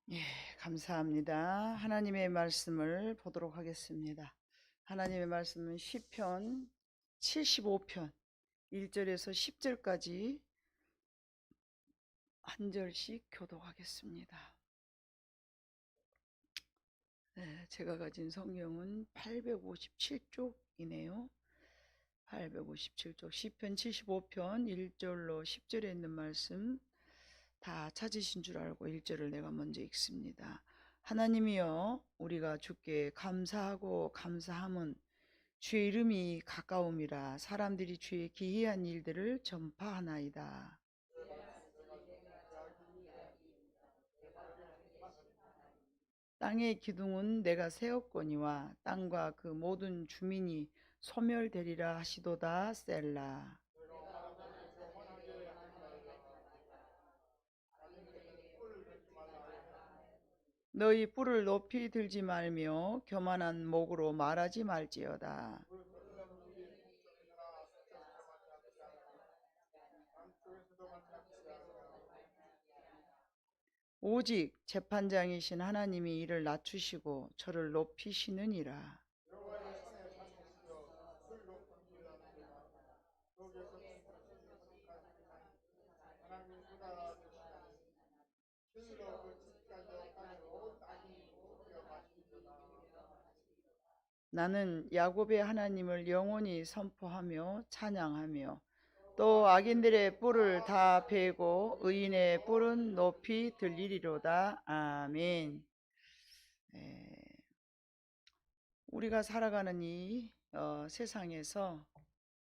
예, 감사합니다. 하나님의 말씀을 보도록 하겠습니다. 하나님의 말씀은 시편 75편 1절에서 10절까지 한 절씩 교독하겠습니다. 제가 가진 성경은 857쪽이네요. 857쪽 시편 75편 1절로 10절에 있는 말씀 다 찾으신 줄 알고 1절을 내가 먼저 읽습니다. 하나님이여, 우리가 주께 감사하고 감사함은 주의 이름이 가까움이라. 사람들이 주의 기이한 일들을 전파하나이다. 땅의 기둥은 내가 세웠거니와 땅과 그 모든 주민이 소멸되리라 하시도다. 셀라. 너희 뿔을 높이 들지 말며 교만한 목으로 말하지 말지어다. 오직 재판장이신 하나님이 이를 낮추시고 저를 높이시느니라. 나는 야곱의 하나님을 영원히 선포하며 찬양하며 또 악인들의 뿔을 다 베고 의인의 뿔은 높이 들리리로다. 아멘. 우리가 살아가는 이 세상에서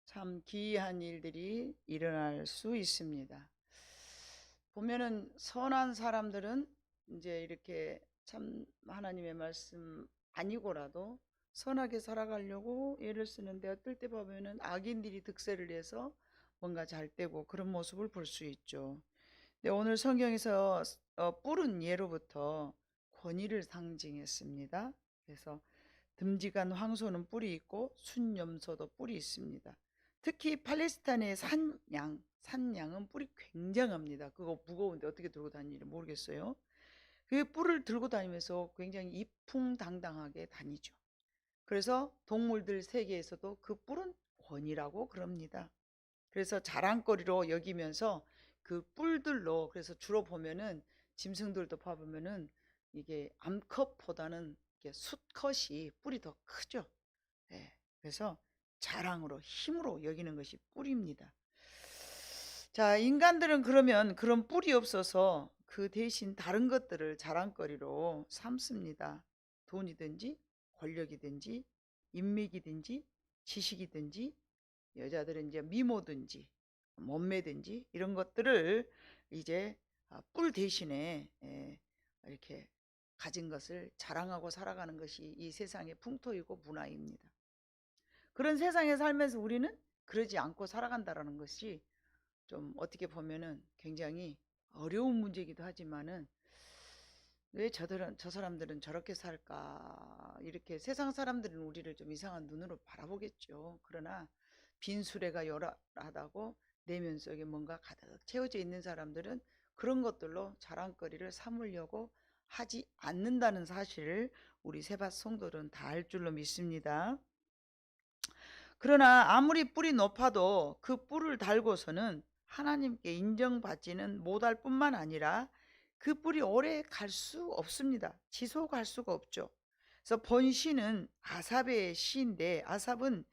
참 기이한 일들이 일어날 수 있습니다. 보면은 선한 사람들은 이제 이렇게 참 하나님의 말씀 아니고라도 선하게 살아가려고 애를 쓰는데, 어떨 때 보면은 악인들이 득세를 해서 뭔가 잘 되고 그런 모습을 볼 수 있죠. 근데 오늘 성경에서 뿔은 예로부터 권위를 상징했습니다. 그래서 듬직한 황소는 뿔이 있고 순염소도 뿔이 있습니다. 특히 팔레스타인의 산양은 뿔이 굉장합니다. 그거 무거운데 어떻게 들고 다니는지 모르겠어요. 그 뿔을 들고 다니면서 굉장히 이풍당당하게 다니죠. 그래서 동물들 세계에서도 그 뿔은 권위라고 그럽니다. 그래서 자랑거리로 여기면서 그 뿔들로, 그래서 주로 보면은 짐승들도 봐보면은 이게 암컷보다는 이게 수컷이 뿔이 더 크죠. 네, 그래서 자랑으로 힘으로 여기는 것이 뿔입니다. 자, 인간들은 그러면 그런 뿔이 없어서 그 대신 다른 것들을 자랑거리로 삼습니다. 돈이든지 권력이든지 인맥이든지 지식이든지, 여자들은 이제 미모든지 몸매든지 이런 것들을 이제 뿔 대신에 이렇게 가진 것을 자랑하고 살아가는 것이 이 세상의 풍토이고 문화입니다. 그런 세상에 살면서 우리는 그러지 않고 살아간다는 것이 좀 어떻게 보면은 굉장히 어려운 문제이기도 하지만은, 왜 저 사람들은 저렇게 살까, 이렇게 세상 사람들은 우리를 좀 이상한 눈으로 바라보겠죠. 그러나 빈 수레가 요란하다고 내면 속에 뭔가 가득 채워져 있는 사람들은 그런 것들로 자랑거리를 삼으려고 하지 않는다는 사실을 우리 세밭 성도들은 다 알 줄로 믿습니다. 그러나 아무리 뿔이 높아도 그 뿔을 달고서는 하나님께 인정받지는 못할 뿐만 아니라 그 뿔이 오래 갈 수 없습니다. 지속할 수가 없죠. 그래서 본시는 아삽의 시인데, 아삽은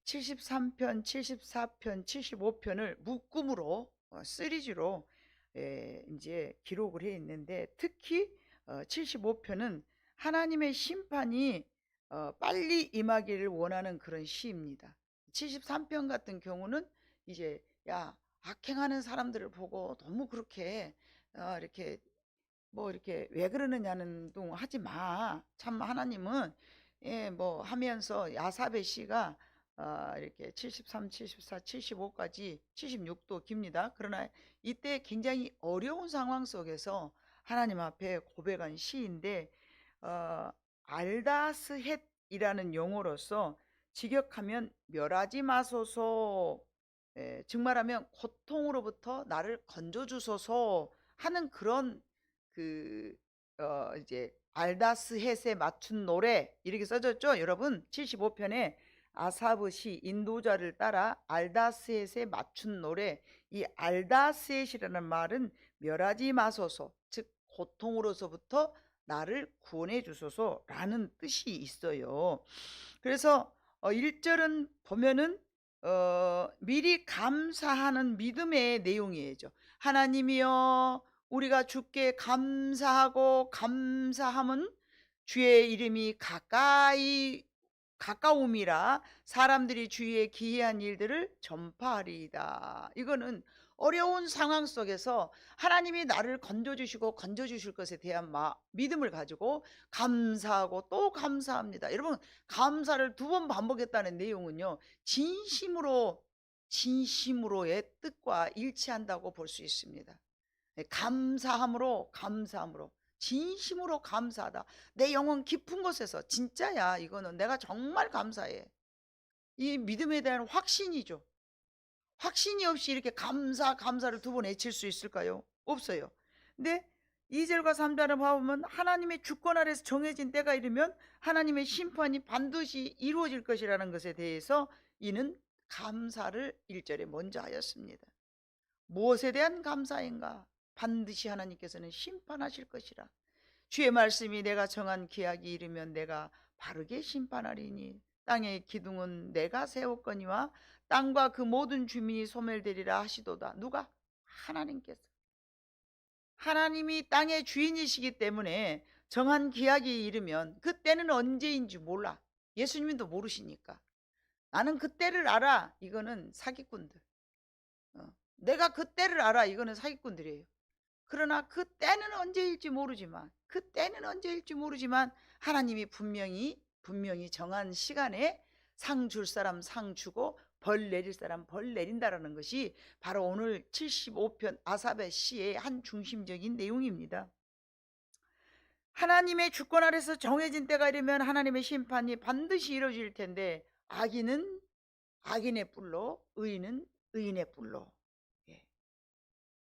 73편, 74편, 75편을 묶음으로 시리즈로 이제 기록을 해 있는데, 특히 75편은 하나님의 심판이 빨리 임하기를 원하는 그런 시입니다. 73편 같은 경우는 이제, 야, 악행하는 사람들을 보고 너무 그렇게 이렇게 뭐 이렇게 왜 그러느냐는 둥 하지 마. 참 하나님은 뭐 하면서 야사베 씨가 이렇게 73, 74, 75까지 76도 깁니다. 그러나 이때 굉장히 어려운 상황 속에서 하나님 앞에 고백한 시인데, 알다스헷이라는 용어로서 직역하면 멸하지 마소서, 즉 말하면 고통으로부터 나를 건져 주소서 하는 그런 그 이제 알다스 헷에 맞춘 노래 이렇게 써졌죠. 여러분 75편에 아사브 시 인도자를 따라 알다스 헷에 맞춘 노래, 이 알다스 헷이라는 말은 멸하지 마소서, 즉 고통으로서부터 나를 구원해 주소서라는 뜻이 있어요. 그래서 1절은 보면은 미리 감사하는 믿음의 내용이에요. 하나님이여 우리가 주께 감사하고 감사함은 주의 이름이 가까움이라 사람들이 주의 기이한 일들을 전파하리이다. 이거는 어려운 상황 속에서 하나님이 나를 건져주시고 건져주실 것에 대한 믿음을 가지고 감사하고 또 감사합니다. 여러분 감사를 2번 반복했다는 내용은요, 진심으로의 뜻과 일치한다고 볼 수 있습니다. 감사함으로 진심으로 감사하다. 내 영혼 깊은 곳에서 진짜야, 이거는 내가 정말 감사해. 이 믿음에 대한 확신이죠. 확신이 없이 이렇게 감사를 2번 외칠 수 있을까요? 없어요. 근데 2절과 3절을 봐보면 하나님의 주권 아래서 정해진 때가 이르면 하나님의 심판이 반드시 이루어질 것이라는 것에 대해서 이는 감사를 1절에 먼저 하였습니다. 무엇에 대한 감사인가? 반드시 하나님께서는 심판하실 것이라. 주의 말씀이 내가 정한 기약이 이르면 내가 바르게 심판하리니 땅의 기둥은 내가 세웠거니와 땅과 그 모든 주민이 소멸되리라 하시도다. 누가? 하나님께서. 하나님이 땅의 주인이시기 때문에 정한 기약이 이르면 그때는 언제인지 몰라. 예수님도 모르시니까. 나는 그때를 알아. 이거는 사기꾼들. 내가 그때를 알아. 이거는 사기꾼들이에요. 그러나 그때는 언제일지 모르지만 하나님이 분명히 정한 시간에 상 줄 사람 상 주고 벌 내릴 사람 벌 내린다라는 것이 바로 오늘 75편 아삽의 시의 한 중심적인 내용입니다. 하나님의 주권 아래서 정해진 때가 이르면 하나님의 심판이 반드시 이루어질 텐데, 악인은 악인의 뿔로, 의인은 의인의 뿔로.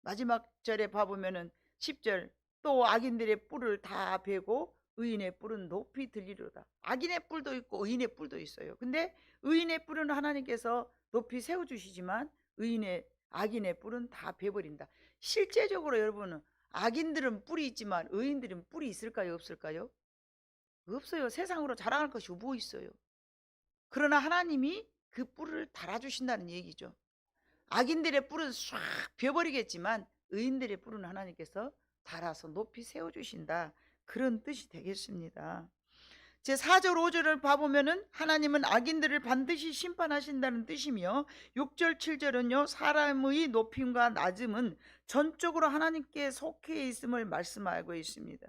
마지막 절에 봐보면은 10절, 또 악인들의 뿔을 다 베고 의인의 뿔은 높이 들리로다. 악인의 뿔도 있고 의인의 뿔도 있어요. 근데 의인의 뿔은 하나님께서 높이 세워주시지만 악인의 뿔은 다 베버린다. 실제적으로 여러분은 악인들은 뿔이 있지만 의인들은 뿔이 있을까요? 없을까요? 없어요. 세상으로 자랑할 것이 뭐 있어요. 그러나 하나님이 그 뿔을 달아주신다는 얘기죠. 악인들의 뿔은 싹 베어버리겠지만 의인들의 뿔은 하나님께서 달아서 높이 세워주신다, 그런 뜻이 되겠습니다. 제 4절 5절을 봐보면은 하나님은 악인들을 반드시 심판하신다는 뜻이며, 6절 7절은요 사람의 높임과 낮음은 전적으로 하나님께 속해 있음을 말씀하고 있습니다.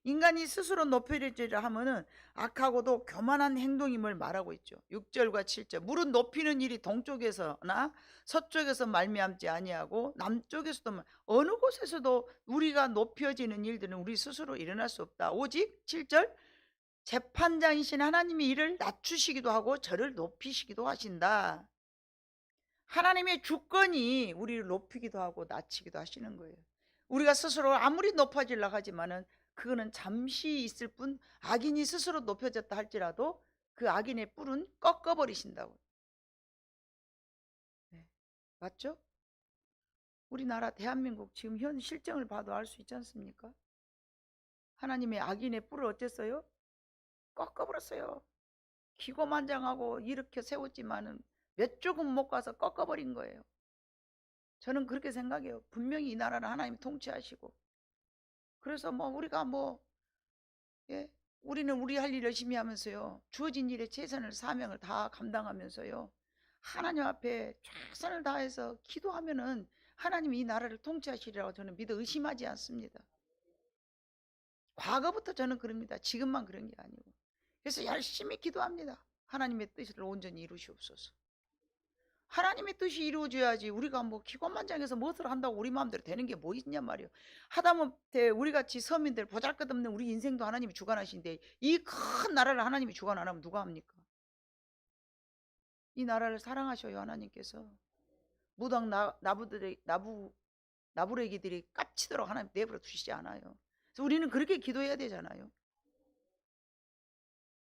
인간이 스스로 높여지려 하면은 악하고도 교만한 행동임을 말하고 있죠. 6절과 7절, 물은 높이는 일이 동쪽에서나 서쪽에서 말미암지 아니하고 남쪽에서도, 어느 곳에서도 우리가 높여지는 일들은 우리 스스로 일어날 수 없다. 오직 7절, 재판장이신 하나님이 이를 낮추시기도 하고 저를 높이시기도 하신다. 하나님의 주권이 우리를 높이기도 하고 낮추기도 하시는 거예요. 우리가 스스로 아무리 높아지려고 하지만은 그거는 잠시 있을 뿐, 악인이 스스로 높여졌다 할지라도 그 악인의 뿔은 꺾어버리신다고. 네. 맞죠? 우리나라 대한민국 지금 현 실정을 봐도 알 수 있지 않습니까? 하나님의 악인의 뿔을 어쨌어요? 꺾어버렸어요. 기고만장하고 일으켜 세웠지만은 몇 조금 못 가서 꺾어버린 거예요. 저는 그렇게 생각해요. 분명히 이 나라는 하나님이 통치하시고, 그래서 우리가 우리는 우리 할 일 열심히 하면서요, 주어진 일에 최선을 사명을 다 감당하면서요, 하나님 앞에 최선을 다해서 기도하면은 하나님이 이 나라를 통치하시리라고 저는 믿어 의심하지 않습니다. 과거부터 저는 그럽니다. 지금만 그런 게 아니고. 그래서 열심히 기도합니다. 하나님의 뜻을 온전히 이루시옵소서. 하나님의 뜻이 이루어져야지 우리가 기관만장해서 무엇을 한다고 우리 마음대로 되는 게 뭐 있냐 말이에요. 하다못해 우리같이 서민들 보잘것없는 우리 인생도 하나님이 주관하신데, 이 큰 나라를 하나님이 주관 안 하면 누가 합니까? 이 나라를 사랑하셔요. 하나님께서 무당 나부레기들이 깝치도록 하나님 내버려 두시지 않아요. 그래서 우리는 그렇게 기도해야 되잖아요.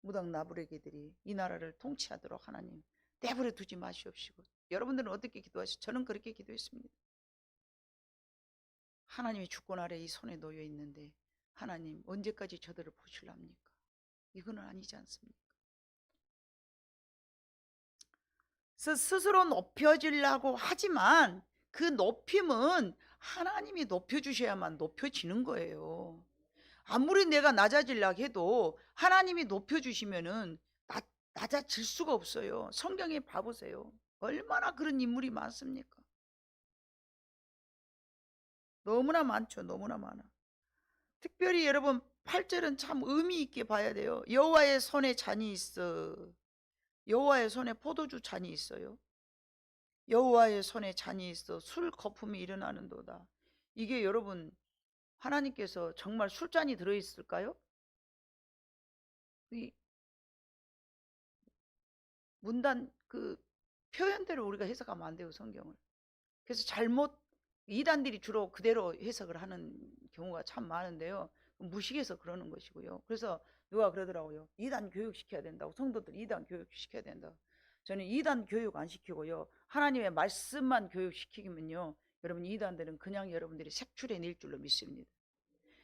무당 나부레개들이 이 나라를 통치하도록 하나님 내버려 두지 마시옵시고. 여러분들은 어떻게 기도하시죠? 저는 그렇게 기도했습니다. 하나님이 주권 아래 이 손에 놓여 있는데 하나님 언제까지 저들을 보실랍니까? 이거는 아니지 않습니까? 스스로 높여지려고 하지만 그 높임은 하나님이 높여주셔야만 높여지는 거예요. 아무리 내가 낮아지려고 해도 하나님이 높여주시면은 낮아질 수가 없어요. 성경에 봐보세요. 얼마나 그런 인물이 많습니까? 너무나 많죠. 너무나 많아. 특별히 여러분 8절은 참 의미 있게 봐야 돼요. 여호와의 손에 잔이 있어. 여호와의 손에 포도주 잔이 있어요. 여호와의 손에 잔이 있어 술 거품이 일어나는도다. 이게 여러분 하나님께서 정말 술잔이 들어있을까요? 이 문단 그 표현대로 우리가 해석하면 안 돼요, 성경을. 그래서 잘못 이단들이 주로 그대로 해석을 하는 경우가 참 많은데요. 무식해서 그러는 것이고요. 그래서 누가 그러더라고요. 이단 교육시켜야 된다고. 성도들 이단 교육시켜야 된다. 저는 이단 교육 안 시키고요. 하나님의 말씀만 교육시키면요. 여러분 이단들은 그냥 여러분들이 색출해낼 줄로 믿습니다.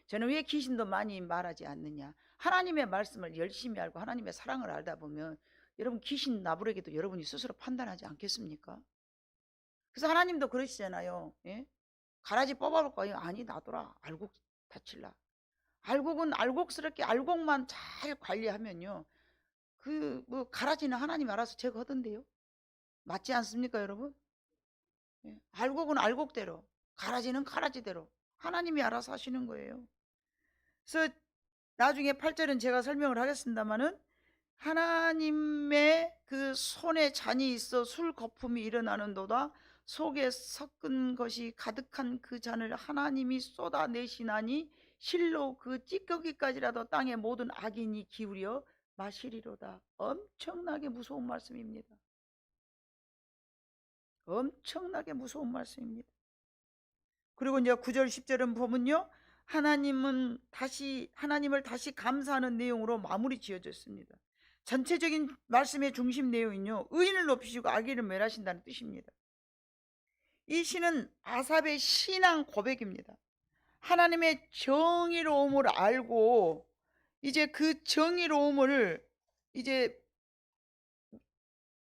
저는 왜 귀신도 많이 말하지 않느냐. 하나님의 말씀을 열심히 알고 하나님의 사랑을 알다 보면 여러분 귀신 나부르게도 여러분이 스스로 판단하지 않겠습니까? 그래서 하나님도 그러시잖아요. 예? 가라지 뽑아볼 거예요. 아니 놔둬라. 알곡 다칠라. 알곡은 알곡스럽게 알곡만 잘 관리하면요. 그 뭐 가라지는 하나님 알아서 제거하던데요. 맞지 않습니까 여러분? 예? 알곡은 알곡대로, 가라지는 가라지대로 하나님이 알아서 하시는 거예요. 그래서 나중에 8절은 제가 설명을 하겠습니다만은 하나님의 그 손에 잔이 있어 술 거품이 일어나는도다. 속에 섞은 것이 가득한 그 잔을 하나님이 쏟아내시나니 실로 그 찌꺼기까지라도 땅의 모든 악인이 기울여 마시리로다. 엄청나게 무서운 말씀입니다. 엄청나게 무서운 말씀입니다. 그리고 이제 9절 10절은 보면요, 하나님을 다시 감사하는 내용으로 마무리 지어졌습니다. 전체적인 말씀의 중심 내용은요, 의인을 높이시고 악인을 멸하신다는 뜻입니다. 이 시는 아삽의 신앙 고백입니다. 하나님의 정의로움을 알고 이제 그 정의로움을 이제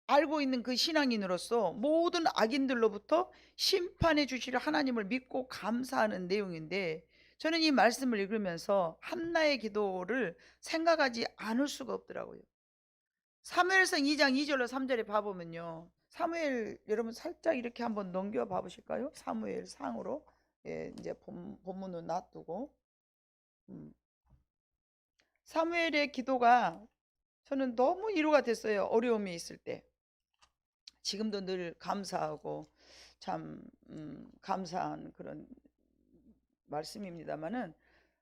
알고 있는 그 신앙인으로서 모든 악인들로부터 심판해 주실 하나님을 믿고 감사하는 내용인데, 저는 이 말씀을 읽으면서 한나의 기도를 생각하지 않을 수가 없더라고요. 사무엘상 2장 2절로 3절에 봐보면요, 사무엘 여러분 살짝 이렇게 한번 넘겨 봐보실까요? 사무엘 상으로. 예, 이제 본문은 놔두고 사무엘의 기도가 저는 너무 위로가 됐어요. 어려움이 있을 때. 지금도 늘 감사하고 참 감사한 그런 말씀입니다만은,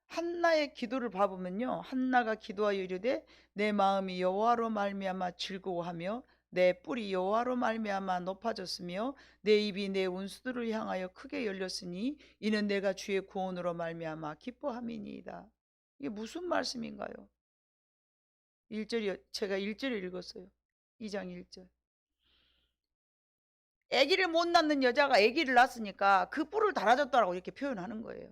한나의 기도를 봐보면요, 한나가 기도하여 이르되 내 마음이 여호와로 말미암아 즐거워하며 내 뿔이 여호와로 말미암아 높아졌으며 내 입이 내 원수들을 향하여 크게 열렸으니 이는 내가 주의 구원으로 말미암아 기뻐함이니이다. 이게 무슨 말씀인가요? 1절이 제가 1절을 읽었어요. 2장 1절. 아기를 못 낳는 여자가 아기를 낳았으니까 그 뿔을 달아줬다라고 이렇게 표현하는 거예요.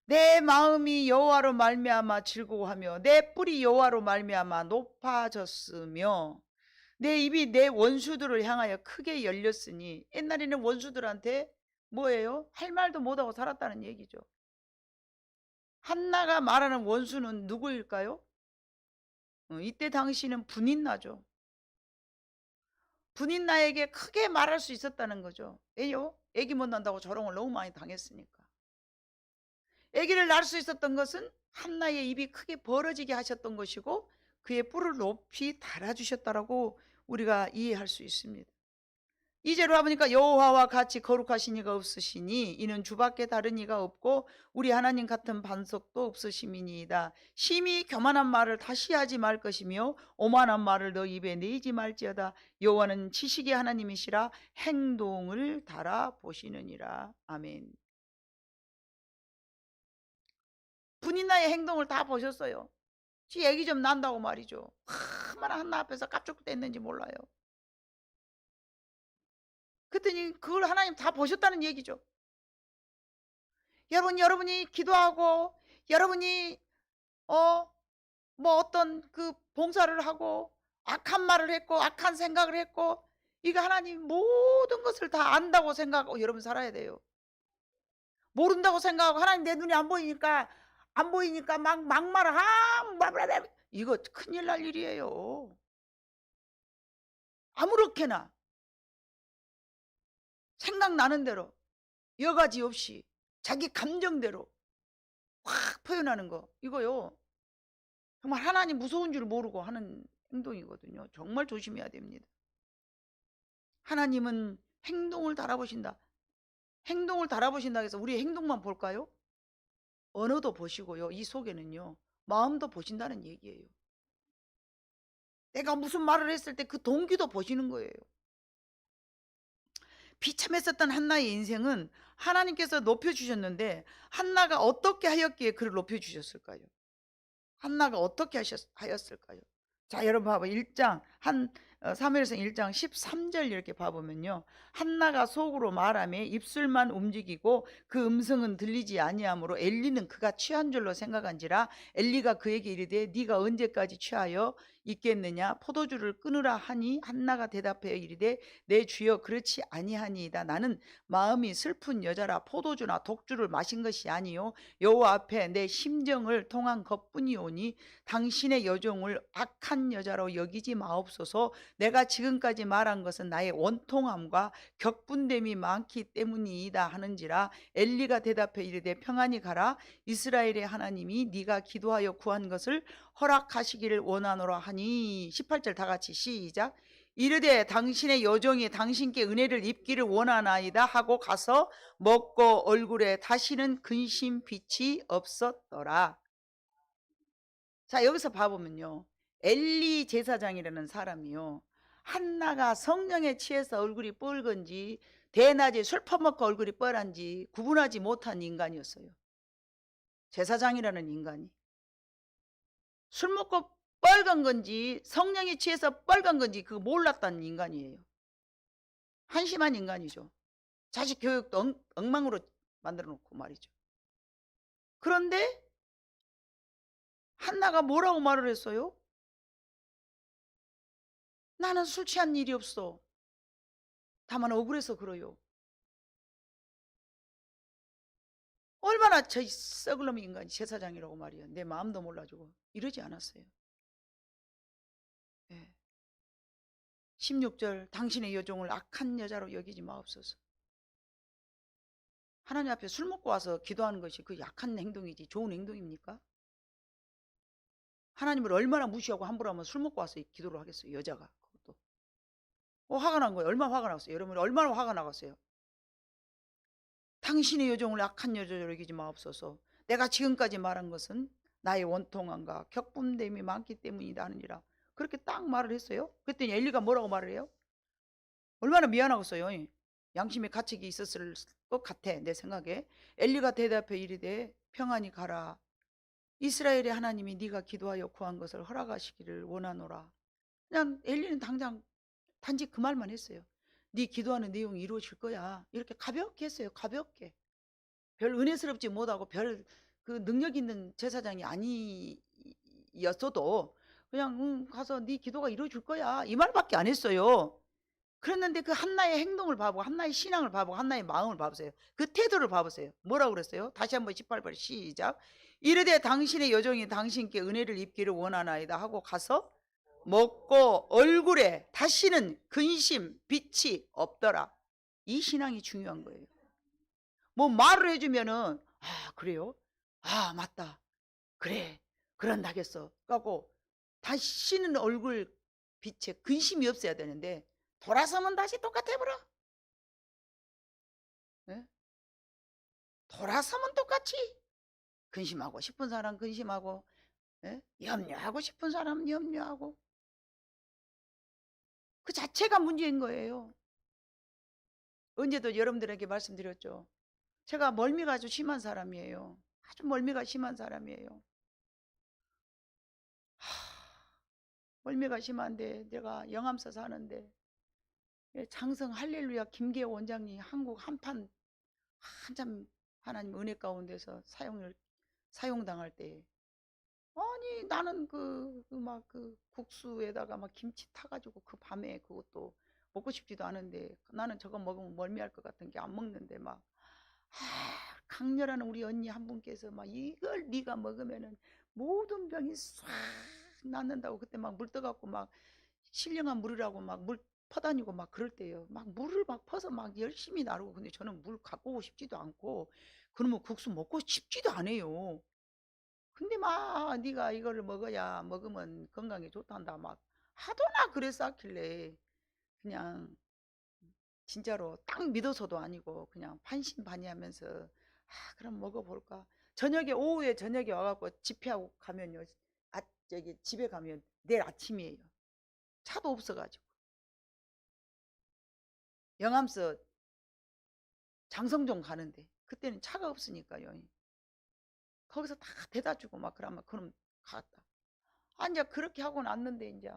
내 마음이 여호와로 말미암아 즐거워하며 내 뿔이 여호와로 말미암아 높아졌으며 내 입이 내 원수들을 향하여 크게 열렸으니, 옛날에는 원수들한테 뭐예요? 할 말도 못하고 살았다는 얘기죠. 한나가 말하는 원수는 누구일까요? 이때 당시는 분인나죠. 분인나에게 크게 말할 수 있었다는 거죠. 왜요? 애기 못 낳는다고 조롱을 너무 많이 당했으니까. 아기를 낳을 수 있었던 것은 한나의 입이 크게 벌어지게 하셨던 것이고 그의 뿔을 높이 달아주셨다라고 우리가 이해할 수 있습니다. 2절로 와보니까 여호와와 같이 거룩하신 이가 없으시니 이는 주밖에 다른 이가 없고 우리 하나님 같은 반석도 없으심이니이다. 심히 교만한 말을 다시 하지 말 것이며 오만한 말을 너 입에 내지 말지어다. 여호와는 지식의 하나님이시라 행동을 달아보시느니라. 아멘. 분이나의 행동을 다 보셨어요. 지 얘기 좀 난다고 말이죠. 얼마나 한나 앞에서 깝죽댔는지 몰라요. 그랬더니 그걸 하나님 다 보셨다는 얘기죠. 여러분이 기도하고 여러분이 뭐 어떤 그 봉사를 하고 악한 말을 했고 악한 생각을 했고 이거 하나님 모든 것을 다 안다고 생각하고 여러분 살아야 돼요. 모른다고 생각하고 하나님 내 눈이 안 보이니까 막 막말을 이거 큰일 날 일이에요. 아무렇게나 생각나는 대로 여가지 없이 자기 감정대로 확 표현하는 거 이거요. 정말 하나님 무서운 줄 모르고 하는 행동이거든요. 정말 조심해야 됩니다. 하나님은 행동을 달아보신다. 행동을 달아보신다 해서 우리 행동만 볼까요? 언어도 보시고요. 이 속에는요. 마음도 보신다는 얘기예요. 내가 무슨 말을 했을 때 그 동기도 보시는 거예요. 비참했었던 한나의 인생은 하나님께서 높여주셨는데 한나가 어떻게 하였기에 그를 높여주셨을까요? 한나가 어떻게 하였을까요? 자, 여러분 봐봐. 1장 사무엘상 1장 13절 이렇게 봐보면요. 한나가 속으로 말하며 입술만 움직이고 그 음성은 들리지 아니하므로 엘리는 그가 취한 줄로 생각한지라 엘리가 그에게 이르되 네가 언제까지 취하여 있겠느냐 포도주를 끊으라 하니 한나가 대답하여 이르되 내 주여 그렇지 아니하니이다. 나는 마음이 슬픈 여자라 포도주나 독주를 마신 것이 아니요 여호와 앞에 내 심정을 통한 것뿐이오니 당신의 여종을 악한 여자로 여기지 마옵소서. 내가 지금까지 말한 것은 나의 원통함과 격분됨이 많기 때문이다 하는지라. 엘리가 대답해 이르되 평안히 가라. 이스라엘의 하나님이 네가 기도하여 구한 것을 허락하시기를 원하노라 하니. 18절 다 같이 시작. 이르되 당신의 여종이 당신께 은혜를 입기를 원하나이다 하고 가서 먹고 얼굴에 다시는 근심 빛이 없었더라. 자, 여기서 봐보면요. 엘리 제사장이라는 사람이요. 한나가 성령에 취해서 얼굴이 뻘건지 대낮에 술 퍼먹고 얼굴이 뻘한지 구분하지 못한 인간이었어요. 제사장이라는 인간이. 술 먹고 빨간 건지 성령에 취해서 빨간 건지 그거 몰랐다는 인간이에요. 한심한 인간이죠. 자식 교육도 엉망으로 만들어 놓고 말이죠. 그런데 한나가 뭐라고 말을 했어요? 나는 술 취한 일이 없어. 다만 억울해서 그래요. 얼마나 저 썩을 놈의 인간이 제사장이라고 말이야. 내 마음도 몰라주고 이러지 않았어요. 예. 16절 당신의 여종을 악한 여자로 여기지 마옵소서. 하나님 앞에 술 먹고 와서 기도하는 것이 그 약한 행동이지 좋은 행동입니까? 하나님을 얼마나 무시하고 함부로 하면 술 먹고 와서 기도를 하겠어요. 여자가. 그것도. 화가 난 거예요. 얼마나 화가 났어요. 여러분 얼마나 화가 나갔어요. 당신의 여종을 악한 여자로 여기지 마옵소서. 내가 지금까지 말한 것은 나의 원통함과 격분됨이 많기 때문이다 하느니라. 그렇게 딱 말을 했어요. 그랬더니 엘리가 뭐라고 말을 해요? 얼마나 미안하겠어요. 양심의 가책이 있었을 것 같아 내 생각에. 엘리가 대답해 이르되 평안히 가라. 이스라엘의 하나님이 네가 기도하여 구한 것을 허락하시기를 원하노라. 그냥 엘리는 당장 단지 그 말만 했어요. 네 기도하는 내용이 이루어질 거야. 이렇게 가볍게 했어요. 가볍게. 별 은혜스럽지 못하고 별 그 능력 있는 제사장이 아니었어도 그냥 가서 네 기도가 이루어질 거야. 이 말밖에 안 했어요. 그랬는데 그 한나의 행동을 봐보고 한나의 신앙을 봐보고 한나의 마음을 봐보세요. 그 태도를 봐보세요. 뭐라고 그랬어요? 다시 한번 18절 시작. 이르되 당신의 여종이 당신께 은혜를 입기를 원하나이다 하고 가서 먹고 얼굴에 다시는 근심 빛이 없더라. 이 신앙이 중요한 거예요. 뭐 말을 해주면은 그래요? 맞다. 그래 그런다겠어 하고 다시는 얼굴 빛에 근심이 없어야 되는데 돌아서면 다시 똑같아버려. 네? 돌아서면 똑같이 근심하고 싶은 사람 근심하고 염려하고 싶은 사람 염려하고 그 자체가 문제인 거예요. 언제도 여러분들에게 말씀드렸죠. 제가 멀미가 아주 심한 사람이에요. 아주 멀미가 심한 사람이에요. 멀미가 심한데 내가 영암서 사는데 장성 할렐루야 김계 원장이 한국 한참 하나님 은혜 가운데서 사용당할 때, 아니 나는 그 국수에다가 막 김치 타가지고 그 밤에 그것도 먹고 싶지도 않은데, 나는 저거 먹으면 멀미할 것 같은 게 안 먹는데 막 강렬한 우리 언니 한 분께서 막 이걸 네가 먹으면은 모든 병이 싹 낫는다고 그때 막 물 떠갖고 막 신령한 물이라고 막 물 퍼다니고 막 그럴 때요. 막 물을 막 퍼서 막 열심히 나르고, 근데 저는 물 갖고 오고 싶지도 않고 그러면 국수 먹고 싶지도 않아요. 근데 막 네가 이거를 먹으면 건강에 좋단다 막 하도나 그랬었길래 그냥 진짜로 딱 믿어서도 아니고 그냥 반신반의하면서 그럼 먹어볼까. 오후에 저녁에 와갖고 집회하고 가면요, 저기 집에 가면 내일 아침이에요. 차도 없어가지고 영암서 장성종 가는데 그때는 차가 없으니까요. 거기서 다 대다 주고 막 그러면 그럼 갔다. 이제 그렇게 하고 났는데 이제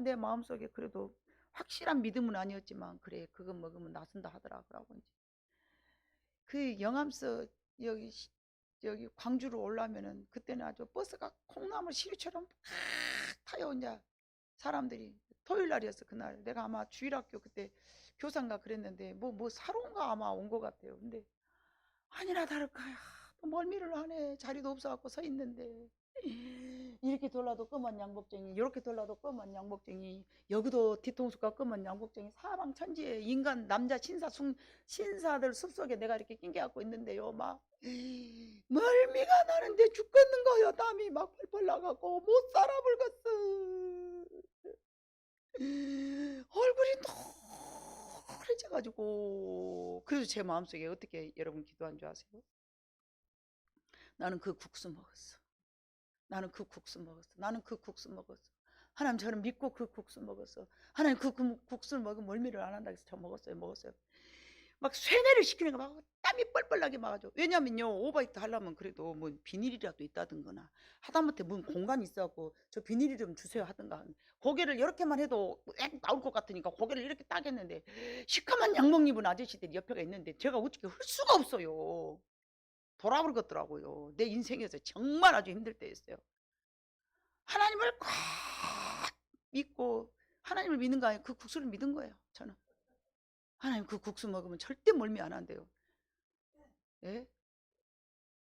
내 마음속에 그래도 확실한 믿음은 아니었지만, 그래 그거 먹으면 낫는다 하더라고요. 이제 그 영암서 여기 여기 광주로 올라면은 그때는 아주 버스가 콩나물 시루처럼 막 타요. 이제 사람들이 토요일 날이었어. 그날 내가 아마 주일학교 그때 교사인가 그랬는데 뭐 사로인가 아마 온 것 같아요. 근데 아니나 다를까 또 멀미를 하네. 자리도 없어갖고 서 있는데 이렇게 돌라도 검은 양복쟁이, 이렇게 돌라도 검은 양복쟁이, 여기도 뒤통수가 검은 양복쟁이, 사방천지에 인간 남자 신사들 숲속에 내가 이렇게 낑겨갖고 있는데요. 막 멀미가 나는데 죽겠는 거요. 땀이 막 펄펄 나가고 못 살아 불겠어. 얼굴이 노래져가지고, 그래서 제 마음속에 어떻게 여러분 기도한 줄 아세요? 나는 그 국수 먹었어. 나는 그 국수 먹었어. 나는 그 국수 먹었어. 하나님 저는 믿고 그 국수 먹었어. 하나님 그 국수를 먹으면 멀미를 안 한다 해서 저 먹었어요. 막 쇠뇌를 시키는 거 막 땀이 뻘뻘 나게 막아줘. 왜냐면요, 오버히트 하려면 그래도 뭐 비닐이라도 있다든거나 하다못해 문 공간이 있어갖고 저 비닐이 좀 주세요 하든가. 고개를 이렇게만 해도 나올 것 같으니까 고개를 이렇게 딱 했는데 시커먼 양복 입은 아저씨들이 옆에가 있는데 제가 어떻게 할 수가 없어요. 돌아버리겠더라고요. 내 인생에서 정말 아주 힘들 때였어요. 하나님을 꽉 믿고, 하나님을 믿는 거 아니에요. 그 국수를 믿은 거예요. 저는 하나님 그 국수 먹으면 절대 멀미 안 한대요. 예?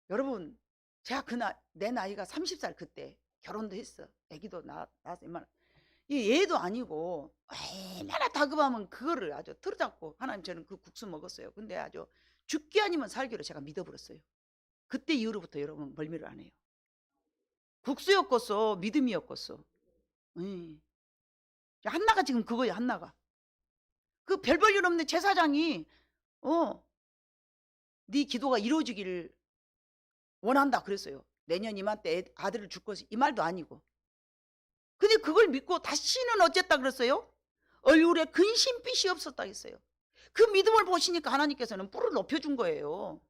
여러분, 제가 내 나이가 30살 그때 결혼도 했어. 애기도 낳아서 이 애도 아니고 얼마나 다급하면 그거를 아주 틀어잡고 하나님 저는 그 국수 먹었어요. 근데 아주 죽기 아니면 살기로 제가 믿어버렸어요. 그때 이후로부터 여러분 멀미를 안 해요. 국수였겠어, 믿음이었겠어. 한나가 지금 그거야. 한나가 그 별 볼 일 없는 제사장이 네 기도가 이루어지기를 원한다 그랬어요. 내년 이맘때 아들을 줄 것이, 이 말도 아니고. 근데 그걸 믿고 다시는 어쨌다 그랬어요? 얼굴에 근심빛이 없었다 했어요. 그 믿음을 보시니까 하나님께서는 뿔을 높여준 거예요.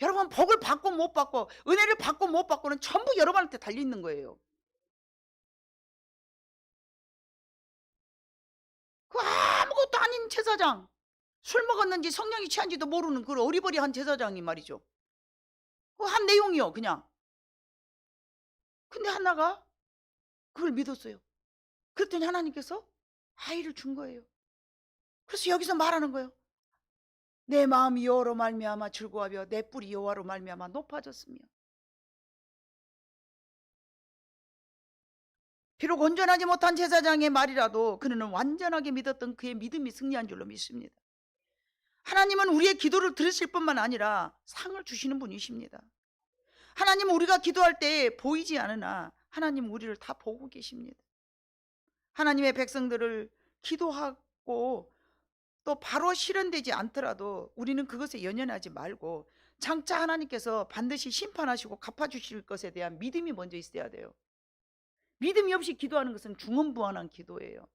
여러분, 복을 받고 못 받고 은혜를 받고 못 받고는 전부 여러분한테 달려있는 거예요. 그 아무것도 아닌 제사장, 술 먹었는지 성령이 취한지도 모르는 그 어리버리한 제사장이 말이죠. 그 한 내용이요 그냥. 근데 한나가 그걸 믿었어요. 그랬더니 하나님께서 아이를 준 거예요. 그래서 여기서 말하는 거예요. 내 마음이 여호와로 말미암아 즐거워하며 내 뿔이 여호와로 말미암아 높아졌으며. 비록 온전하지 못한 제사장의 말이라도 그는 완전하게 믿었던 그의 믿음이 승리한 줄로 믿습니다. 하나님은 우리의 기도를 들으실 뿐만 아니라 상을 주시는 분이십니다. 하나님은 우리가 기도할 때 보이지 않으나 하나님은 우리를 다 보고 계십니다. 하나님의 백성들을 기도하고 또 바로 실현되지 않더라도 우리는 그것에 연연하지 말고 장차 하나님께서 반드시 심판하시고 갚아주실 것에 대한 믿음이 먼저 있어야 돼요. 믿음이 없이 기도하는 것은 중언부언한 기도예요.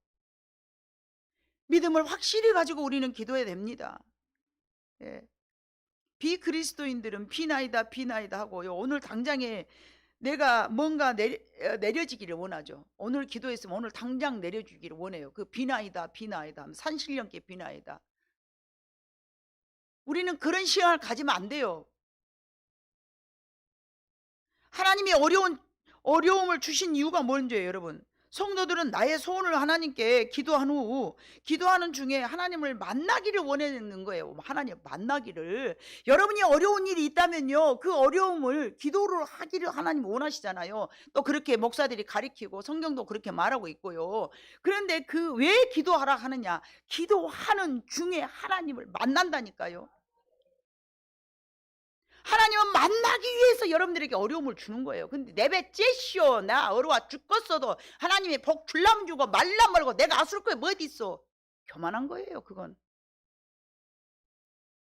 믿음을 확실히 가지고 우리는 기도해야 됩니다. 예. 비그리스도인들은 비나이다 비나이다 하고요. 오늘 당장에 내가 뭔가 내려지기를 원하죠. 오늘 기도했으면 오늘 당장 내려주기를 원해요. 그 비나이다 비나이다 산신령께 비나이다. 우리는 그런 시간을 가지면 안 돼요. 하나님이 어려움을 주신 이유가 뭔지예요, 여러분. 성도들은 나의 소원을 하나님께 기도한 후 기도하는 중에 하나님을 만나기를 원하는 거예요. 하나님 만나기를. 여러분이 어려운 일이 있다면요, 그 어려움을 기도를 하기를 하나님 원하시잖아요. 또 그렇게 목사들이 가리키고 성경도 그렇게 말하고 있고요. 그런데 그 왜 기도하라 하느냐, 기도하는 중에 하나님을 만난다니까요. 하나님은 만나기 위해서 여러분들에게 어려움을 주는 거예요. 근데 내뱉제시오. 나 어려워 죽겠어도 하나님이 복 줄라면 주고 말라면 말고 내가 아술 거에 뭐 어디 있어. 교만한 거예요. 그건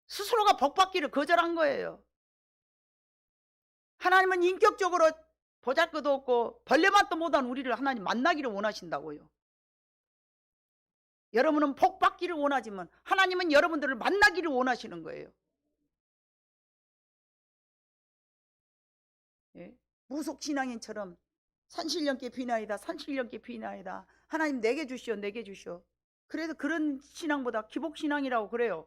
스스로가 복 받기를 거절한 거예요. 하나님은 인격적으로 보잘것도 없고 벌레맛도 못한 우리를 하나님 만나기를 원하신다고요. 여러분은 복 받기를 원하지만 하나님은 여러분들을 만나기를 원하시는 거예요. 예? 무속신앙인처럼 산신령께 비나이다 산신령께 비나이다 하나님 내게 주시오 내게 주시오. 그래서 그런 신앙보다 기복신앙이라고 그래요.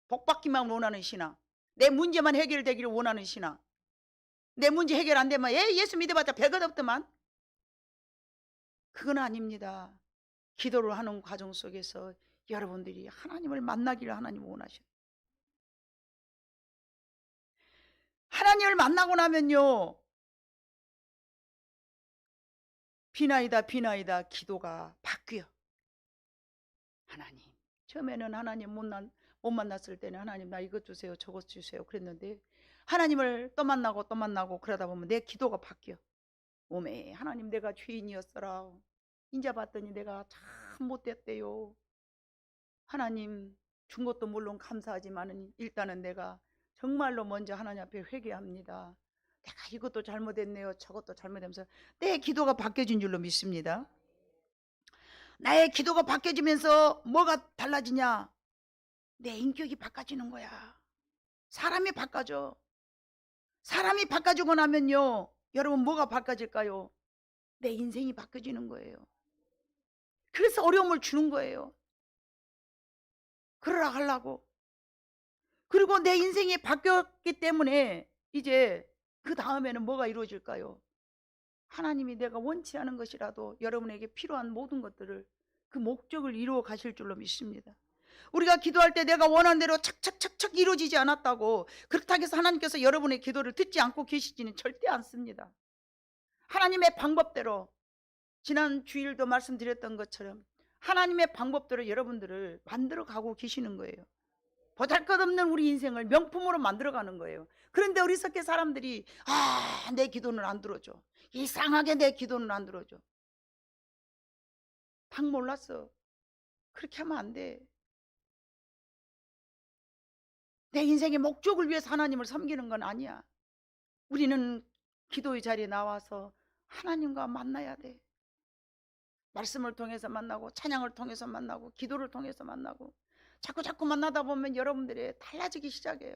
복받기만 원하는 신앙, 내 문제만 해결되기를 원하는 신앙. 내 문제 해결 안 되면 예수 믿어봤자 별것 없더만. 그건 아닙니다. 기도를 하는 과정 속에서 여러분들이 하나님을 만나기를 하나님 원하셔요. 하나님을 만나고 나면요, 비나이다 비나이다 기도가 바뀌어. 하나님, 처음에는 하나님 못 만났을 때는 하나님 나 이것 주세요 저것 주세요 그랬는데 하나님을 또 만나고 또 만나고 그러다 보면 내 기도가 바뀌어. 오메 하나님 내가 죄인이었어라. 인자 봤더니 내가 참 못됐대요. 하나님 준 것도 물론 감사하지만 일단은 내가 정말로 먼저 하나님 앞에 회개합니다. 내가 이것도 잘못했네요 저것도 잘못하면서 내 기도가 바뀌어진 줄로 믿습니다. 나의 기도가 바뀌어지면서 뭐가 달라지냐, 내 인격이 바꿔지는 거야. 사람이 바꿔져. 사람이 바꿔지고 나면요, 여러분 뭐가 바꿔질까요? 내 인생이 바뀌어지는 거예요. 그래서 어려움을 주는 거예요. 그러라 하려고. 그리고 내 인생이 바뀌었기 때문에 이제 그 다음에는 뭐가 이루어질까요? 하나님이 내가 원치 않은 것이라도 여러분에게 필요한 모든 것들을 그 목적을 이루어 가실 줄로 믿습니다. 우리가 기도할 때 내가 원하는 대로 착착착착 이루어지지 않았다고 그렇다고 해서 하나님께서 여러분의 기도를 듣지 않고 계시지는 절대 않습니다. 하나님의 방법대로, 지난 주일도 말씀드렸던 것처럼 하나님의 방법대로 여러분들을 만들어 가고 계시는 거예요. 보잘것없는 우리 인생을 명품으로 만들어 가는 거예요. 그런데 우리 석계 사람들이 내 기도는 안 들어줘. 이상하게 내 기도는 안 들어줘. 딱 몰랐어. 그렇게 하면 안 돼. 내 인생의 목적을 위해서 하나님을 섬기는 건 아니야. 우리는 기도의 자리에 나와서 하나님과 만나야 돼. 말씀을 통해서 만나고 찬양을 통해서 만나고 기도를 통해서 만나고 자꾸 만나다 보면 여러분들이 달라지기 시작해요.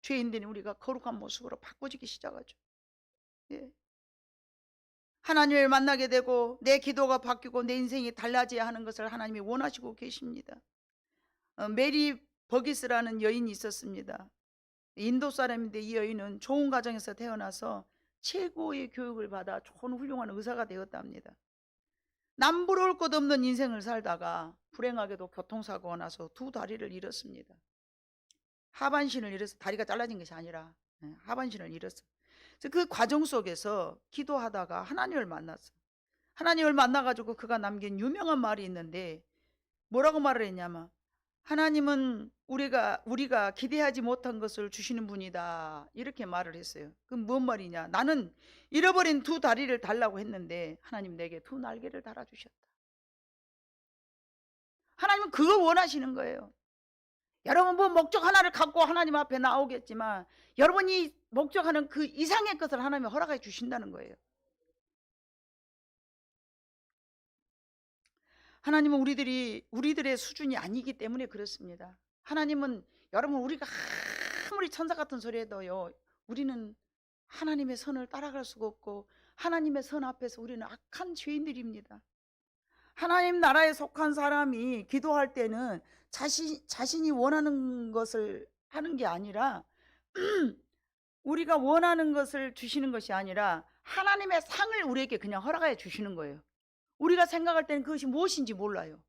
죄인들이 우리가 거룩한 모습으로 바꿔지기 시작하죠. 예. 하나님을 만나게 되고 내 기도가 바뀌고 내 인생이 달라져야 하는 것을 하나님이 원하시고 계십니다. 메리 버기스라는 여인이 있었습니다. 인도 사람인데 이 여인은 좋은 가정에서 태어나서 최고의 교육을 받아 좋은 훌륭한 의사가 되었답니다. 남부러울 것 없는 인생을 살다가 불행하게도 교통사고가 나서 두 다리를 잃었습니다. 하반신을 잃어서 다리가 잘라진 것이 아니라 하반신을 잃었어. 그 과정 속에서 기도하다가 하나님을 만났어. 하나님을 만나가지고 그가 남긴 유명한 말이 있는데 뭐라고 말을 했냐면, 하나님은 우리가 기대하지 못한 것을 주시는 분이다, 이렇게 말을 했어요. 그럼 뭔 말이냐, 나는 잃어버린 두 다리를 달라고 했는데 하나님 내게 두 날개를 달아주셨다. 하나님은 그걸 원하시는 거예요. 여러분 뭐 목적 하나를 갖고 하나님 앞에 나오겠지만 여러분이 목적하는 그 이상의 것을 하나님이 허락해 주신다는 거예요. 하나님은 우리들의 수준이 아니기 때문에 그렇습니다. 하나님은 여러분, 우리가 아무리 천사 같은 소리 해도요, 우리는 하나님의 선을 따라갈 수가 없고 하나님의 선 앞에서 우리는 악한 죄인들입니다. 하나님 나라에 속한 사람이 기도할 때는 자신이 원하는 것을 하는 게 아니라 우리가 원하는 것을 주시는 것이 아니라 하나님의 상을 우리에게 그냥 허락해 주시는 거예요. 우리가 생각할 때는 그것이 무엇인지 몰라요.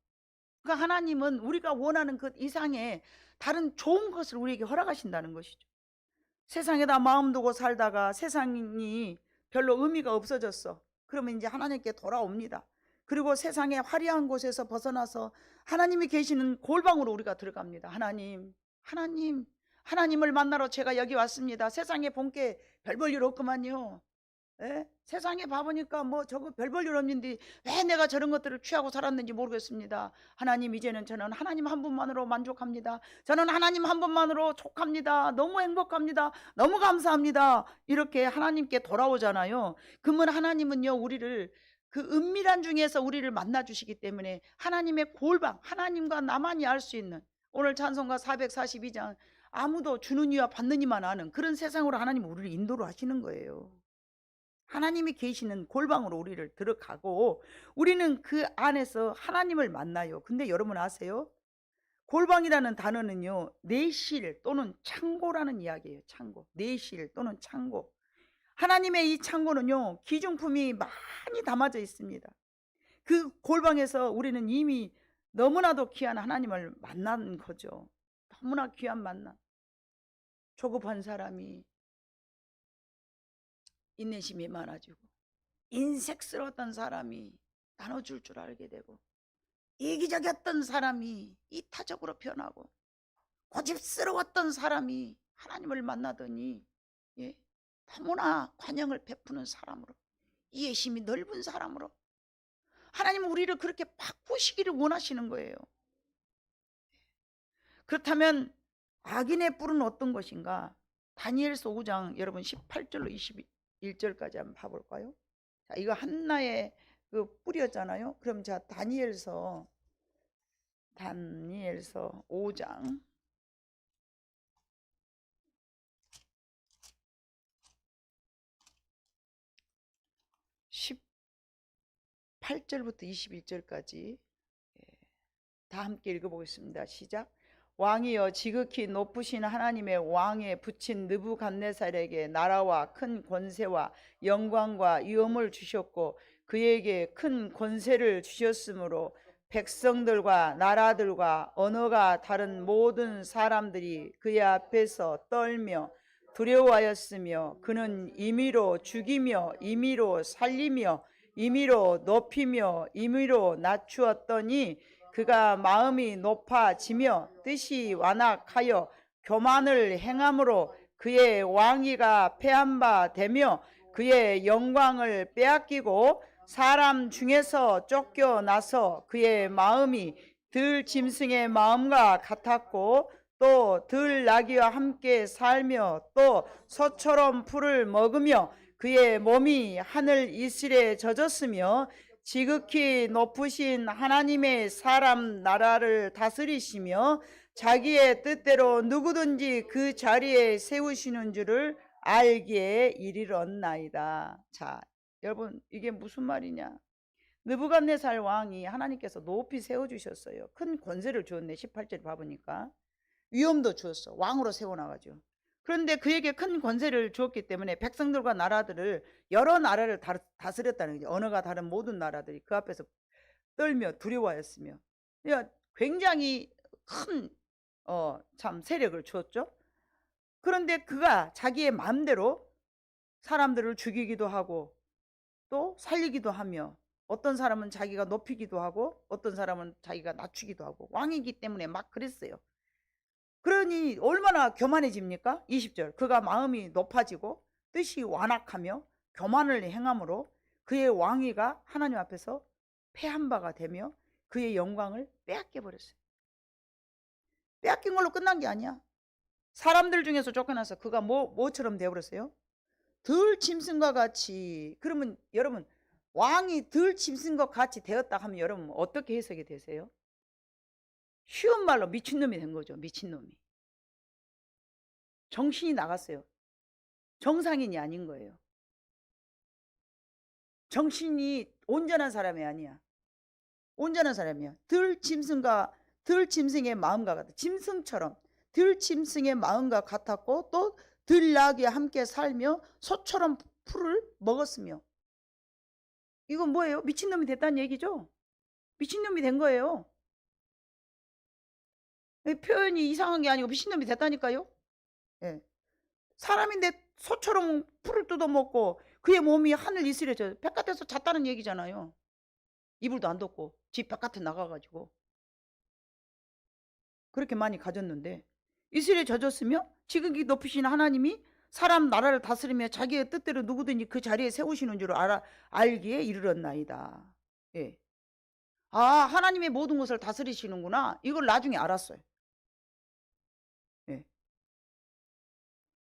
그러니까 하나님은 우리가 원하는 그 이상의 다른 좋은 것을 우리에게 허락하신다는 것이죠. 세상에다 마음 두고 살다가 세상이 별로 의미가 없어졌어. 그러면 이제 하나님께 돌아옵니다. 그리고 세상의 화려한 곳에서 벗어나서 하나님이 계시는 골방으로 우리가 들어갑니다. 하나님을 만나러 제가 여기 왔습니다. 세상에 본 게 별 볼 일 없구만요. 예? 세상에 봐보니까 뭐 저거 별 볼 일 없는데 왜 내가 저런 것들을 취하고 살았는지 모르겠습니다. 하나님, 이제는 저는 하나님 한 분만으로 만족합니다. 저는 하나님 한 분만으로 족합니다. 너무 행복합니다. 너무 감사합니다. 이렇게 하나님께 돌아오잖아요. 그러면 하나님은요, 우리를 그 은밀한 중에서 우리를 만나 주시기 때문에 하나님의 골방, 하나님과 나만이 알 수 있는, 오늘 찬송가 442장, 아무도 주는 이와 받는 이만 아는 그런 세상으로 하나님 우리를 인도를 하시는 거예요. 하나님이 계시는 골방으로 우리를 들어가고 우리는 그 안에서 하나님을 만나요. 근데 여러분 아세요? 골방이라는 단어는요, 내실 또는 창고라는 이야기예요. 창고, 내실 또는 창고. 하나님의 이 창고는요, 기중품이 많이 담아져 있습니다. 그 골방에서 우리는 이미 너무나도 귀한 하나님을 만난 거죠. 너무나 귀한 만남. 조급한 사람이 인내심이 많아지고, 인색스러웠던 사람이 나눠줄 줄 알게 되고, 이기적이었던 사람이 이타적으로 변하고, 고집스러웠던 사람이 하나님을 만나더니 너무나 관용을 베푸는 사람으로, 이해심이 넓은 사람으로 하나님은 우리를 그렇게 바꾸시기를 원하시는 거예요. 그렇다면 악인의 뿔은 어떤 것인가? 다니엘서 5장 여러분 18절로 21절까지 한번 봐볼까요? 자, 이거 한나의 그 뿔이었잖아요. 그럼 자, 다니엘서 5장 18절부터 21절까지 다 함께 읽어보겠습니다. 시작. 왕이여, 지극히 높으신 하나님의 왕에 붙인 느부갓네살에게 나라와 큰 권세와 영광과 위엄을 주셨고 그에게 큰 권세를 주셨으므로 백성들과 나라들과 언어가 다른 모든 사람들이 그의 앞에서 떨며 두려워하였으며 그는 임의로 죽이며 임의로 살리며 임의로 높이며 임의로 낮추었더니 그가 마음이 높아지며 뜻이 완악하여 교만을 행함으로 그의 왕위가 패한 바 되며 그의 영광을 빼앗기고 사람 중에서 쫓겨나서 그의 마음이 들 짐승의 마음과 같았고 또 들 나귀와 함께 살며 또 소처럼 풀을 먹으며 그의 몸이 하늘 이슬에 젖었으며 지극히 높으신 하나님의 사람 나라를 다스리시며 자기의 뜻대로 누구든지 그 자리에 세우시는 줄을 알기에 이르렀나이다. 자, 여러분, 이게 무슨 말이냐? 느부갓네살 왕이 하나님께서 높이 세워주셨어요. 큰 권세를 주었네. 18절 봐보니까 위엄도 주었어. 왕으로 세워놔가지고. 그런데 그에게 큰 권세를 주었기 때문에 백성들과 나라들을, 여러 나라를 다스렸다는 거죠. 언어가 다른 모든 나라들이 그 앞에서 떨며 두려워하였으며, 그러니까 굉장히 큰 참 세력을 주었죠. 그런데 그가 자기의 마음대로 사람들을 죽이기도 하고 또 살리기도 하며, 어떤 사람은 자기가 높이기도 하고 어떤 사람은 자기가 낮추기도 하고, 왕이기 때문에 막 그랬어요. 그러니 얼마나 교만해집니까? 20절. 그가 마음이 높아지고 뜻이 완악하며 교만을 행함으로 그의 왕위가 하나님 앞에서 패한 바가 되며 그의 영광을 빼앗겨 버렸어요. 빼앗긴 걸로 끝난 게 아니야. 사람들 중에서 쫓겨나서 그가 뭐처럼 되어버렸어요? 들 짐승과 같이. 그러면 여러분, 왕이 들 짐승과 같이 되었다 하면 여러분 어떻게 해석이 되세요? 쉬운 말로 미친놈이 된 거죠. 미친놈이. 정신이 나갔어요. 정상인이 아닌 거예요. 정신이 온전한 사람이 아니야. 온전한 사람이야. 들짐승의 마음과 같아. 짐승처럼 들짐승의 마음과 같았고 또 들나귀와 함께 살며 소처럼 풀을 먹었으며. 이건 뭐예요? 미친놈이 됐다는 얘기죠. 미친놈이 된 거예요. 표현이 이상한 게 아니고 미친놈이 됐다니까요. 예. 사람인데 소처럼 풀을 뜯어먹고 그의 몸이 하늘 이슬에 져 바깥에서 잤다는 얘기잖아요. 이불도 안 덮고 집 바깥에 나가가지고 그렇게 많이 가졌는데 이슬에 젖었으며 지극히 높으신 하나님이 사람 나라를 다스리며 자기의 뜻대로 누구든지 그 자리에 세우시는 줄 알기에 이르렀나이다. 예. 아, 하나님의 모든 것을 다스리시는구나. 이걸 나중에 알았어요. 예.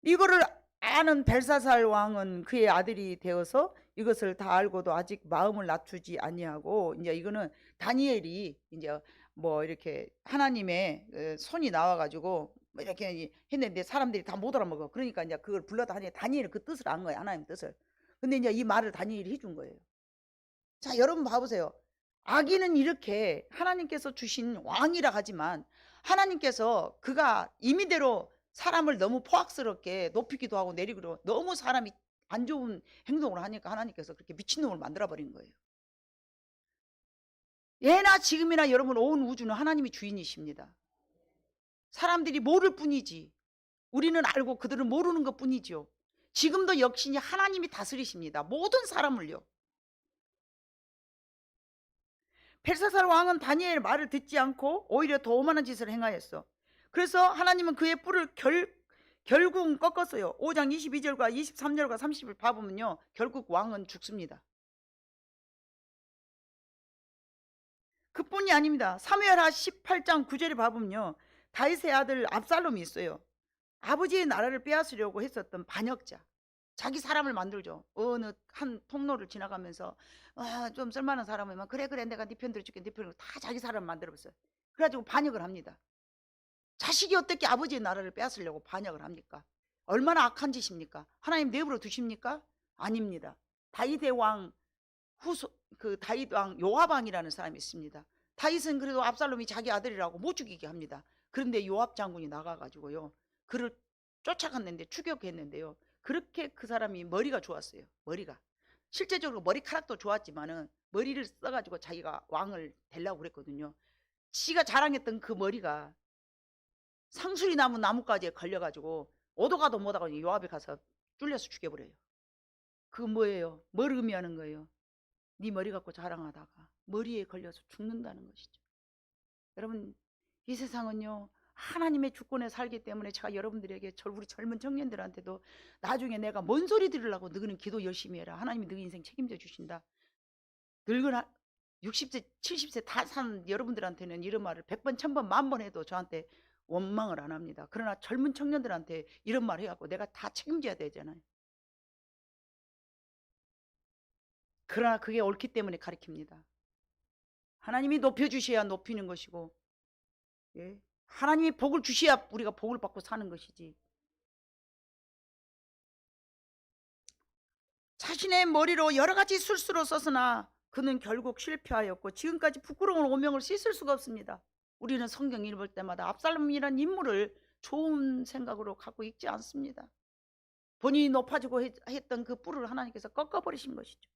이거를 아는 벨사살 왕은 그의 아들이 되어서 이것을 다 알고도 아직 마음을 낮추지 아니하고, 이제 이거는 다니엘이 이제 뭐 이렇게 하나님의 손이 나와가지고 뭐 이렇게 했는데 사람들이 다 못 알아먹어. 그러니까 이제 그걸 불러다 하니 다니엘이 그 뜻을 안 거예요. 하나님 뜻을. 근데 이제 이 말을 다니엘이 해준 거예요. 자, 여러분 봐보세요. 아기는 이렇게 하나님께서 주신 왕이라 하지만 하나님께서 그가 임의대로 사람을 너무 포악스럽게 높이기도 하고 내리기도 너무 사람이 안 좋은 행동을 하니까 하나님께서 그렇게 미친놈을 만들어버린 거예요. 예나 지금이나 여러분 온 우주는 하나님이 주인이십니다. 사람들이 모를 뿐이지 우리는 알고 그들은 모르는 것 뿐이죠. 지금도 역시 하나님이 다스리십니다. 모든 사람을요. 벨사살 왕은 다니엘의 말을 듣지 않고 오히려 더 오만한 짓을 행하였어. 그래서 하나님은 그의 뿔을 결국은 꺾었어요. 5장 22절과 23절과 30을 봐보면요, 결국 왕은 죽습니다. 그뿐이 아닙니다. 사무엘하 18장 9절에 봐보면요, 다윗의 아들 압살롬이 있어요. 아버지의 나라를 빼앗으려고 했었던 반역자, 자기 사람을 만들죠. 어느 한 통로를 지나가면서 좀 쓸만한 사람이면 그래 내가 네 편 들어줄게, 네 편을 다 자기 사람을 만들어봤어요. 그래가지고 반역을 합니다. 자식이 어떻게 아버지의 나라를 빼앗으려고 반역을 합니까? 얼마나 악한 짓입니까? 하나님 내버려 두십니까? 아닙니다. 다윗의 왕 다윗 왕 요압 왕이라는 사람이 있습니다. 다윗은 그래도 압살롬이 자기 아들이라고 못 죽이게 합니다. 그런데 요압 장군이 나가가지고요, 그를 쫓아갔는데 추격했는데요, 그렇게 그 사람이 머리가 좋았어요. 머리가 실제적으로 머리카락도 좋았지만은 머리를 써가지고 자기가 왕을 되려고 그랬거든요. 지가 자랑했던 그 머리가 상수리 나무까지에 걸려가지고 오도 가도 못하고 요압에 가서 뚫려서 죽여버려요. 그거 뭐예요? 뭘 의미하는 거예요? 네 머리 갖고 자랑하다가 머리에 걸려서 죽는다는 것이죠. 여러분, 이 세상은요, 하나님의 주권에 살기 때문에 제가 여러분들에게 우리 젊은 청년들한테도 나중에 내가 뭔 소리 들으려고 너희는 기도 열심히 해라. 하나님이 너희 인생 책임져 주신다. 늙은 60세 70세 다 산 여러분들한테는 이런 말을 100번 1000번 10,000번 해도 저한테 원망을 안 합니다. 그러나 젊은 청년들한테 이런 말 해갖고 내가 다 책임져야 되잖아요. 그러나 그게 옳기 때문에 가르칩니다. 하나님이 높여주셔야 높이는 것이고, 예, 하나님이 복을 주셔야 우리가 복을 받고 사는 것이지. 자신의 머리로 여러 가지 술수로 썼으나 그는 결국 실패하였고 지금까지 부끄러운 오명을 씻을 수가 없습니다. 우리는 성경 읽을 때마다 압살롬이라는 인물을 좋은 생각으로 갖고 있지 않습니다. 본인이 높아지고 했던 그 뿔을 하나님께서 꺾어버리신 것이죠.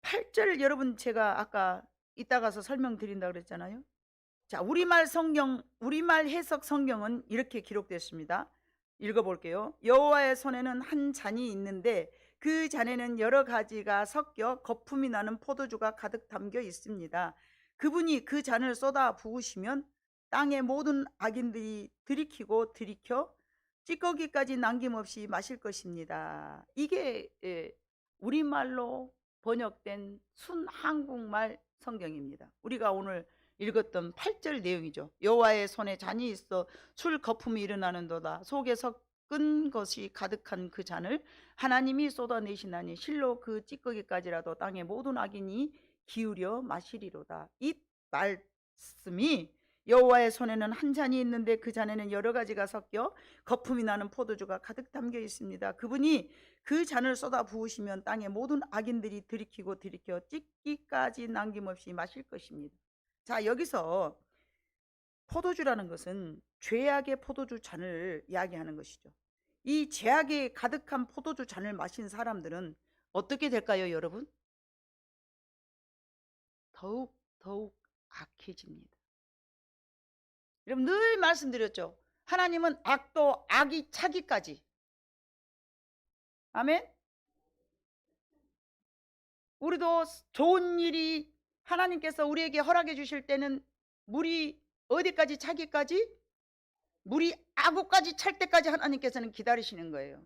8절 여러분, 제가 아까 이따 가서 설명드린다 그랬잖아요. 자, 우리말 해석 성경은 이렇게 기록됐습니다. 읽어볼게요. 여호와의 손에는 한 잔이 있는데 그 잔에는 여러 가지가 섞여 거품이 나는 포도주가 가득 담겨 있습니다. 그분이 그 잔을 쏟아 부으시면 땅의 모든 악인들이 들이켜 찌꺼기까지 남김없이 마실 것입니다. 이게 우리말로 번역된 순한국말 성경입니다. 우리가 오늘 읽었던 8절 내용이죠. 여호와의 손에 잔이 있어 술 거품이 일어나는도다. 속에 섞은 것이 가득한 그 잔을 하나님이 쏟아내시나니 실로 그 찌꺼기까지라도 땅의 모든 악인이 기울여 마시리로다. 이 말씀이 여호와의 손에는 한 잔이 있는데 그 잔에는 여러 가지가 섞여 거품이 나는 포도주가 가득 담겨 있습니다. 그분이 그 잔을 쏟아 부으시면 땅의 모든 악인들이 들이키고 들이켜 찢기까지 남김없이 마실 것입니다. 자, 여기서 포도주라는 것은 죄악의 포도주 잔을 이야기하는 것이죠. 이 죄악에 가득한 포도주 잔을 마신 사람들은 어떻게 될까요, 여러분? 더욱 악해집니다. 여러분 늘 말씀드렸죠. 하나님은 악도 악이 차기까지. 아멘. 우리도 좋은 일이 하나님께서 우리에게 허락해 주실 때는 물이 어디까지 차기까지? 물이 악우까지 찰 때까지 하나님께서는 기다리시는 거예요.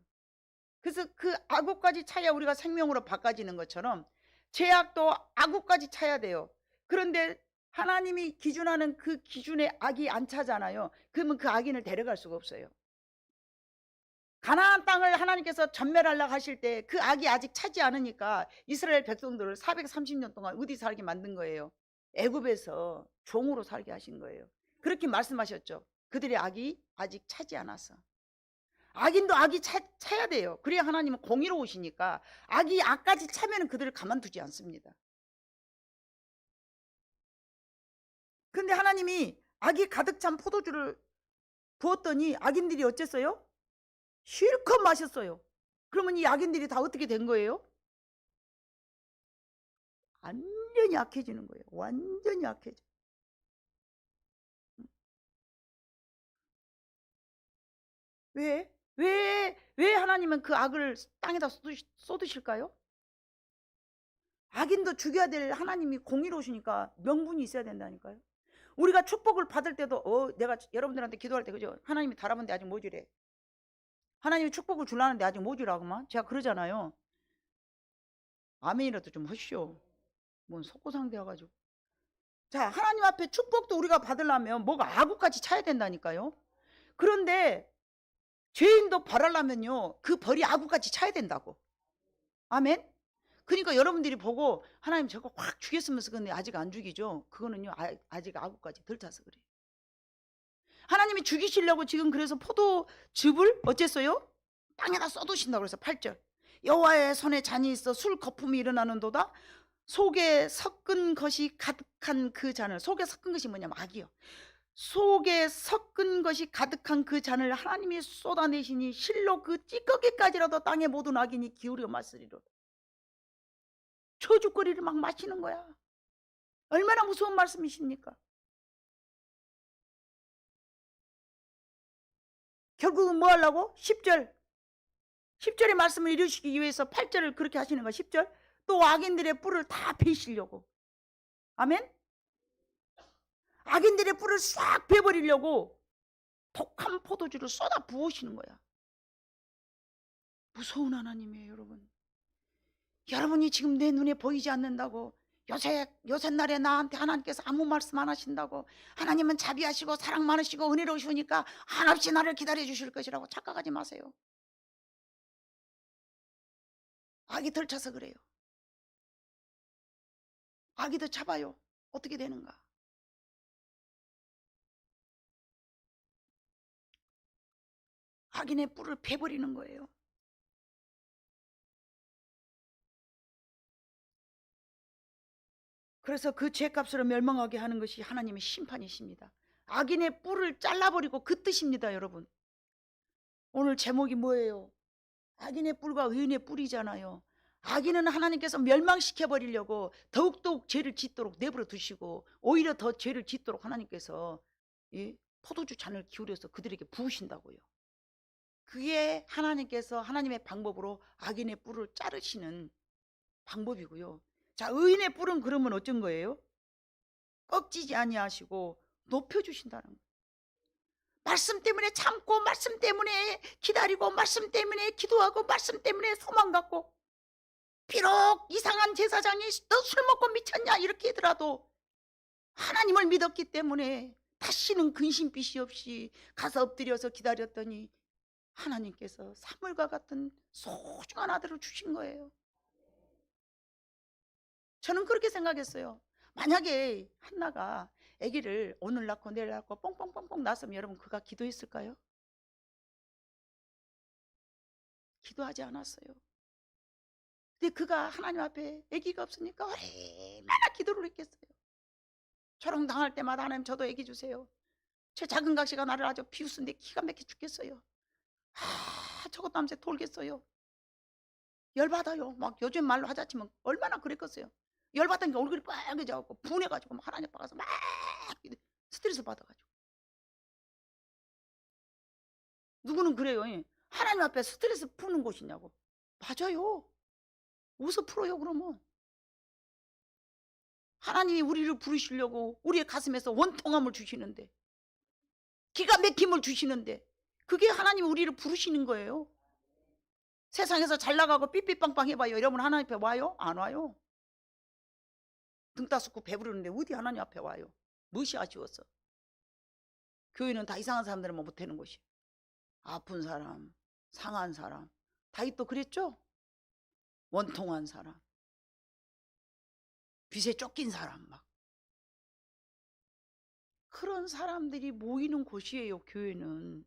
그래서 그 악우까지 차야 우리가 생명으로 바꿔지는 것처럼 죄악도 악우까지 차야 돼요. 그런데 하나님이 기준하는 그 기준에 악이 안 차잖아요. 그러면 그 악인을 데려갈 수가 없어요. 가나안 땅을 하나님께서 전멸하려고 하실 때 그 악이 아직 차지 않으니까 이스라엘 백성들을 430년 동안 어디 살게 만든 거예요? 애굽에서 종으로 살게 하신 거예요. 그렇게 말씀하셨죠. 그들의 악이 아직 차지 않았어. 악인도 악이 차야 돼요. 그래야 하나님은 공의로우시니까 악이 악까지 차면 그들을 가만두지 않습니다. 근데 하나님이 악이 가득 찬 포도주를 부었더니 악인들이 어쨌어요? 실컷 마셨어요. 그러면 이 악인들이 다 어떻게 된 거예요? 완전히 약해지는 거예요. 완전히 약해져. 왜 하나님은 그 악을 땅에다 쏟으실까요? 악인도 죽여야 될 하나님이 공의로우시니까 명분이 있어야 된다니까요. 우리가 축복을 받을 때도 내가 여러분들한테 기도할 때 그죠? 하나님이 달아본데 아직 못 주래. 하나님이 축복을 주려는데 아직 못 주라고만. 제가 그러잖아요. 아멘이라도 좀 하시오. 뭔 속고상대여가지고. 자, 하나님 앞에 축복도 우리가 받으려면 뭐가 악우까지 차야 된다니까요. 그런데 죄인도 벌하려면요 그 벌이 악우까지 차야 된다고. 아멘. 그러니까 여러분들이 보고 하나님 저거 확 죽였으면서 근데 아직 안 죽이죠. 그거는요 아직 악우까지 덜 차서 그래요. 하나님이 죽이시려고 지금 그래서 포도즙을 어쨌어요? 땅에다 쏟으신다고 그래서 8절 여호와의 손에 잔이 있어 술 거품이 일어나는도다. 속에 섞은 것이 가득한 그 잔을, 속에 섞은 것이 뭐냐면 악이요. 속에 섞은 것이 가득한 그 잔을 하나님이 쏟아내시니 실로 그 찌꺼기까지라도 땅의 모든 악인이 기울여 마시리로다. 저주거리를 막 마시는 거야. 얼마나 무서운 말씀이십니까? 결국은 뭐 하려고? 10절의 말씀을 이루시기 위해서 8절을 그렇게 하시는 거야. 10절 또 악인들의 뿔을 다 베시려고. 아멘. 악인들의 뿔을 싹 베버리려고 독한 포도주를 쏟아 부으시는 거야. 무서운 하나님이에요, 여러분. 여러분이 지금 내 눈에 보이지 않는다고 요새 날에 나한테 하나님께서 아무 말씀 안 하신다고 하나님은 자비하시고 사랑 많으시고 은혜로우시니까 한없이 나를 기다려 주실 것이라고 착각하지 마세요. 악이 덜 차서 그래요. 악이 더 차봐요. 어떻게 되는가? 악인의 뿔을 베버리는 거예요. 그래서 그 죄값으로 멸망하게 하는 것이 하나님의 심판이십니다. 악인의 뿔을 잘라버리고 그 뜻입니다, 여러분. 오늘 제목이 뭐예요? 악인의 뿔과 의인의 뿔이잖아요. 악인은 하나님께서 멸망시켜버리려고 더욱더욱 죄를 짓도록 내버려 두시고 오히려 더 죄를 짓도록 하나님께서 이 포도주 잔을 기울여서 그들에게 부으신다고요. 그게 하나님께서 하나님의 방법으로 악인의 뿔을 자르시는 방법이고요. 자, 의인의 뿔은 그러면 어쩐 거예요? 꺾이지 아니하시고 높여주신다는 거예요. 말씀 때문에 참고 말씀 때문에 기다리고 말씀 때문에 기도하고 말씀 때문에 소망 갖고 비록 이상한 제사장이 너 술 먹고 미쳤냐 이렇게 하더라도 하나님을 믿었기 때문에 다시는 근심빛이 없이 가서 엎드려서 기다렸더니 하나님께서 사물과 같은 소중한 아들을 주신 거예요. 저는 그렇게 생각했어요. 만약에 한나가 아기를 오늘 낳고 내일 낳고 뽕뽕뽕뽕 낳았으면 여러분 그가 기도했을까요? 기도하지 않았어요. 근데 그가 하나님 앞에 아기가 없으니까 얼마나 기도를 했겠어요. 초롱당할 때마다 하나님 저도 아기 주세요. 제 작은 각시가 나를 아주 비웃는데 기가 막혀 죽겠어요. 저것도 하면서 돌겠어요. 열받아요. 막 요즘 말로 하자치면 얼마나 그랬겠어요. 열받으니까 얼굴이 빨개져갖고 분해가지고 막 하나님 앞에 가서 막 스트레스 받아가지고. 누구는 그래요. 하나님 앞에 스트레스 푸는 곳이냐고. 맞아요. 어디서 풀어요 그러면. 하나님이 우리를 부르시려고 우리의 가슴에서 원통함을 주시는데, 기가 막힘을 주시는데, 그게 하나님이 우리를 부르시는 거예요. 세상에서 잘 나가고 삐삐빵빵 해봐요. 여러분 하나님 앞에 와요? 안 와요. 등 따숩고 배부르는데 어디 하나님 앞에 와요? 무엇이 아쉬웠어? 교회는 다 이상한 사람들만 못하는 곳이에요. 아픈 사람, 상한 사람. 다윗도 그랬죠? 원통한 사람, 빚에 쫓긴 사람, 막 그런 사람들이 모이는 곳이에요. 교회는.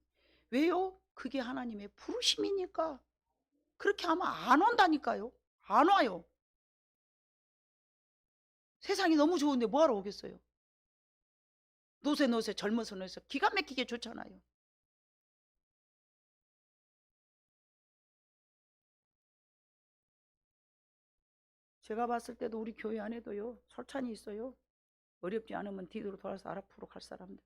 왜요? 그게 하나님의 부르심이니까. 그렇게 하면 안 온다니까요. 안 와요. 세상이 너무 좋은데 뭐하러 오겠어요? 노세 젊어서 노세 기가 막히게 좋잖아요. 제가 봤을 때도 우리 교회 안에도요 설찬이 있어요. 어렵지 않으면 뒤로 돌아서 앞으로 갈 사람들.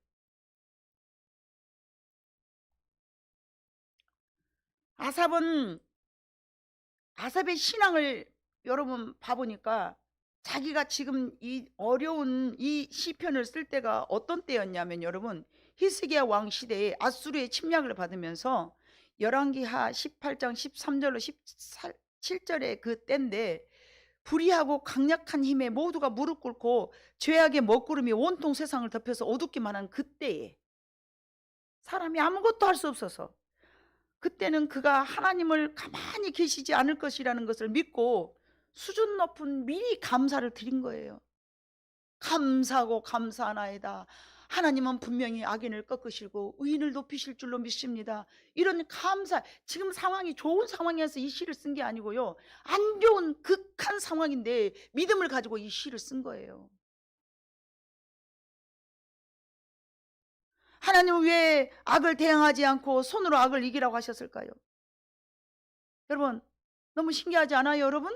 아삽의 신앙을 여러분 봐보니까 자기가 지금 이 어려운 이 시편을 쓸 때가 어떤 때였냐면 여러분 히스기야 왕 시대에 아수르의 침략을 받으면서 열왕기하 18장 13절로 17절의 그 때인데 불의하고 강력한 힘에 모두가 무릎 꿇고 죄악의 먹구름이 온통 세상을 덮여서 어둡기만 한 그때에 사람이 아무것도 할 수 없어서 그때는 그가 하나님을 가만히 계시지 않을 것이라는 것을 믿고 수준 높은 미리 감사를 드린 거예요. 감사하고 감사하나이다. 하나님은 분명히 악인을 꺾으시고 의인을 높이실 줄로 믿습니다. 이런 감사, 지금 상황이 좋은 상황에서 이 시를 쓴 게 아니고요. 안 좋은 극한 상황인데 믿음을 가지고 이 시를 쓴 거예요. 하나님은 왜 악을 대항하지 않고 손으로 악을 이기라고 하셨을까요? 여러분 너무 신기하지 않아요 여러분?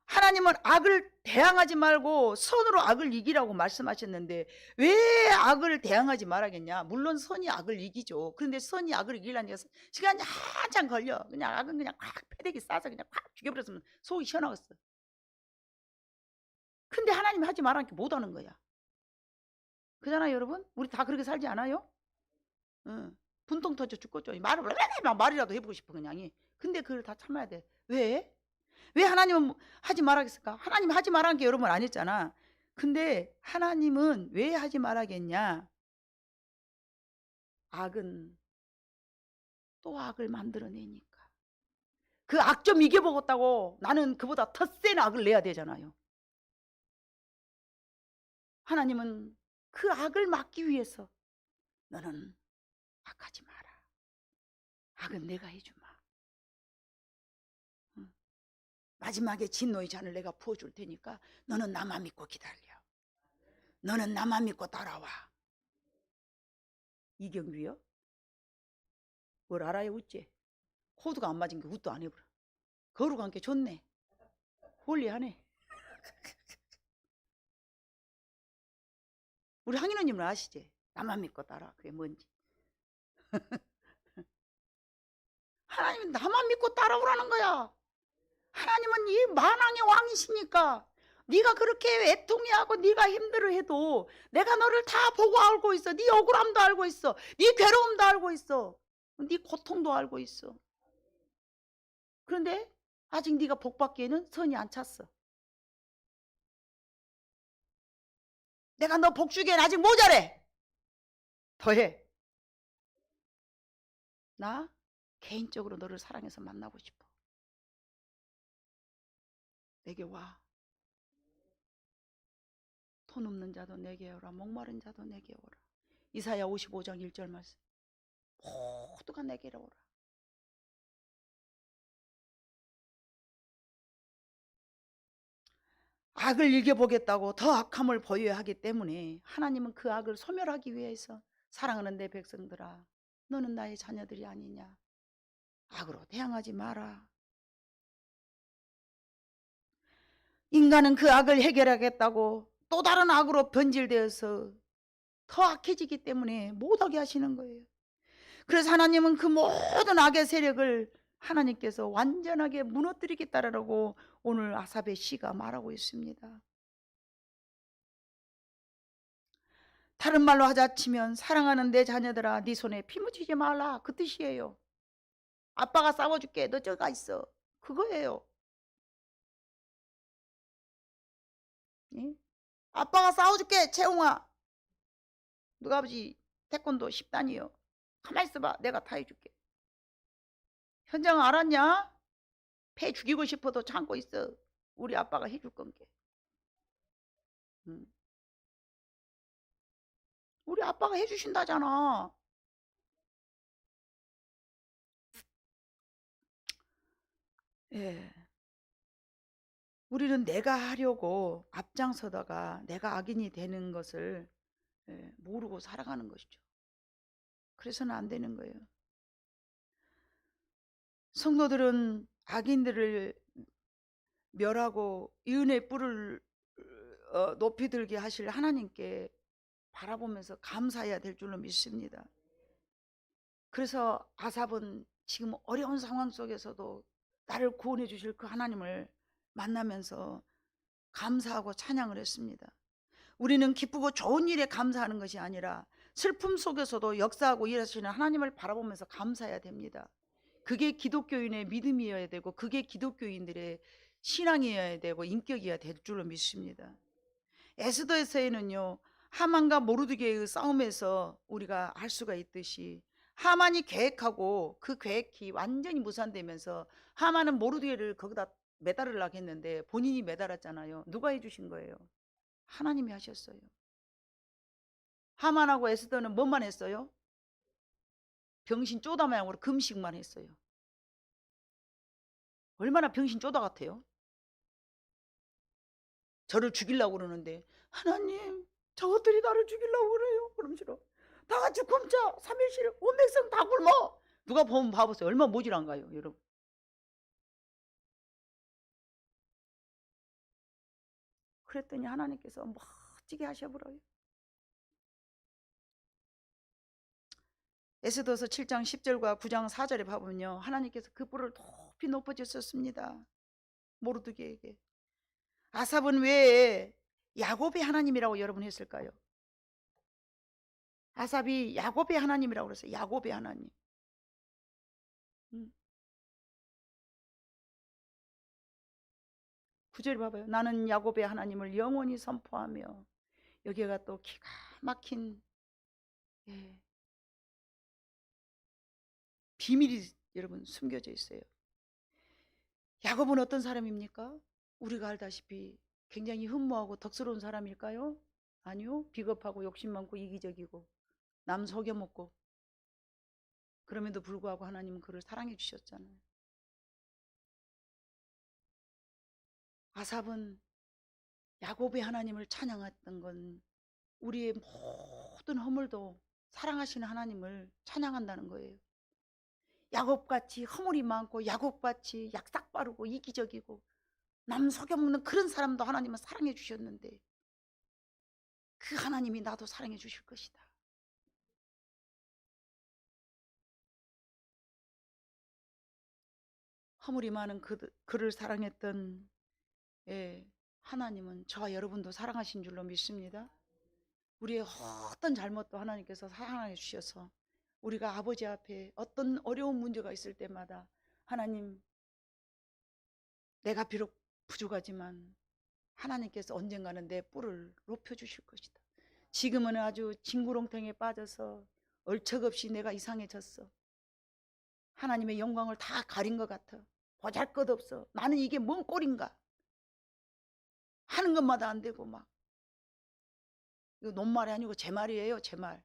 하나님은 악을 대항하지 말고 선으로 악을 이기라고 말씀하셨는데 왜 악을 대항하지 말아야겠냐? 물론 선이 악을 이기죠. 그런데 선이 악을 이기려니까 시간이 한참 걸려. 그냥 악은 그냥 콱 패대기 싸서 그냥 콱 죽여버렸으면 속이 시원하겠어. 근데 하나님이 하지 말라니까 못하는 거야. 그잖아요 여러분? 우리 다 그렇게 살지 않아요? 응. 분통 터져 죽겠죠. 말이라도 해보고 싶어 그냥. 근데 그걸 다 참아야 돼. 왜? 왜 하나님은 하지 말라겠을까? 하나님 하지 말라는 게 여러분 안 했잖아. 근데 하나님은 왜 하지 말라겠냐? 악은 또 악을 만들어내니까. 그 악 좀 이겨보겠다고 나는 그보다 더 센 악을 내야 되잖아요. 하나님은 그 악을 막기 위해서 너는 악하지 마라. 악은 내가 해주마. 마지막에 진노의 잔을 내가 부어줄 테니까 너는 나만 믿고 기다려. 너는 나만 믿고 따라와. 이경규요? 뭘 알아요 웃지? 코드가 안 맞은 게 웃도 안 해버려. 거룩한 게 좋네. 홀리하네. 우리 항인호님은 아시지? 나만 믿고 따라. 그게 뭔지. 하나님은 나만 믿고 따라오라는 거야. 하나님은 이 만왕의 왕이시니까 네가 그렇게 애통해하고 네가 힘들어해도 내가 너를 다 보고 알고 있어. 네 억울함도 알고 있어. 네 괴로움도 알고 있어. 네 고통도 알고 있어. 그런데 아직 네가 복받기에는 선이 안 찼어. 내가 너 복주기엔 아직 모자래. 더해. 나 개인적으로 너를 사랑해서 만나고 싶어. 내게 와. 손 없는 자도 내게 오라. 목마른 자도 내게 오라. 이사야 55장 1절 말씀. 모두가 내게로 오라. 악을 이겨보겠다고 더 악함을 보여야 하기 때문에 하나님은 그 악을 소멸하기 위해서 사랑하는 내 백성들아, 너는 나의 자녀들이 아니냐. 악으로 대항하지 마라. 인간은 그 악을 해결하겠다고 또 다른 악으로 변질되어서 더 악해지기 때문에 못하게 하시는 거예요. 그래서 하나님은 그 모든 악의 세력을 하나님께서 완전하게 무너뜨리겠다라고 오늘 아삽의 시가 말하고 있습니다. 다른 말로 하자치면 사랑하는 내 자녀들아, 네 손에 피 묻히지 말라, 그 뜻이에요. 아빠가 싸워줄게, 너 저기 가 있어, 그거예요. 예? 아빠가 싸워줄게, 채웅아. 누가 아버지 태권도 10단이요. 가만히 있어봐, 내가 다 해줄게. 현장 알았냐? 폐 죽이고 싶어도 참고 있어. 우리 아빠가 해줄 건게. 우리 아빠가 해주신다잖아. 예. 우리는 내가 하려고 앞장서다가 내가 악인이 되는 것을 모르고 살아가는 것이죠. 그래서는 안 되는 거예요. 성도들은 악인들을 멸하고 의인의 뿔을 높이 들게 하실 하나님께 바라보면서 감사해야 될 줄로 믿습니다. 그래서 아삽은 지금 어려운 상황 속에서도 나를 구원해 주실 그 하나님을 만나면서 감사하고 찬양을 했습니다. 우리는 기쁘고 좋은 일에 감사하는 것이 아니라 슬픔 속에서도 역사하고 일하시는 하나님을 바라보면서 감사해야 됩니다. 그게 기독교인의 믿음이어야 되고 그게 기독교인들의 신앙이어야 되고 인격이어야 될 줄로 믿습니다. 에스더에서는요, 하만과 모르드게의 싸움에서 우리가 알 수가 있듯이 하만이 계획하고 그 계획이 완전히 무산되면서 하만은 모르드게를 거기다 매달으려고 했는데 본인이 매달았잖아요. 누가 해주신 거예요? 하나님이 하셨어요. 하만하고 에스더는 뭐만 했어요? 병신 쪼다 모양으로 금식만 했어요. 얼마나 병신 쪼다 같아요? 저를 죽이려고 그러는데 하나님, 저것들이 나를 죽이려고 그래요. 그럼 싫어. 다 같이 굶자. 3일씩 온 백성 다 굶어. 누가 보면 봐보세요. 얼마나 모질한가요, 여러분. 그랬더니 하나님께서 멋지게 하셔버려요. 에스더서 7장 10절과 9장 4절에 봐보면요, 하나님께서 그 뿔을 높이 높여주셨습니다. 모르드게에게. 아삽은 왜 야곱의 하나님이라고 여러분 했을까요? 아삽이 야곱의 하나님이라고 그랬어요. 야곱의 하나님. 9절 봐봐요. 나는 야곱의 하나님을 영원히 선포하며. 여기가 또 기가 막힌 비밀이 여러분 숨겨져 있어요. 야곱은 어떤 사람입니까? 우리가 알다시피 굉장히 흠모하고 덕스러운 사람일까요? 아니요. 비겁하고 욕심 많고 이기적이고 남 속여먹고, 그럼에도 불구하고 하나님은 그를 사랑해 주셨잖아요. 아삽은 야곱의 하나님을 찬양했던 건 우리의 모든 허물도 사랑하시는 하나님을 찬양한다는 거예요. 야곱같이 허물이 많고 야곱같이 약삭 빠르고 이기적이고 남 속여먹는 그런 사람도 하나님은 사랑해 주셨는데 그 하나님이 나도 사랑해 주실 것이다. 허물이 많은 그를 사랑했던 하나님은 저와 여러분도 사랑하신 줄로 믿습니다. 우리의 어떤 잘못도 하나님께서 사랑해 주셔서 우리가 아버지 앞에 어떤 어려운 문제가 있을 때마다 하나님, 내가 비록 부족하지만 하나님께서 언젠가는 내 뿔을 높여주실 것이다. 지금은 아주 징구렁텅에 빠져서 얼척없이 내가 이상해졌어. 하나님의 영광을 다 가린 것 같아. 보잘것없어. 나는 이게 뭔 꼴인가. 하는 것마다 안 되고 막 이거 논말이 아니고 제 말이에요, 제 말.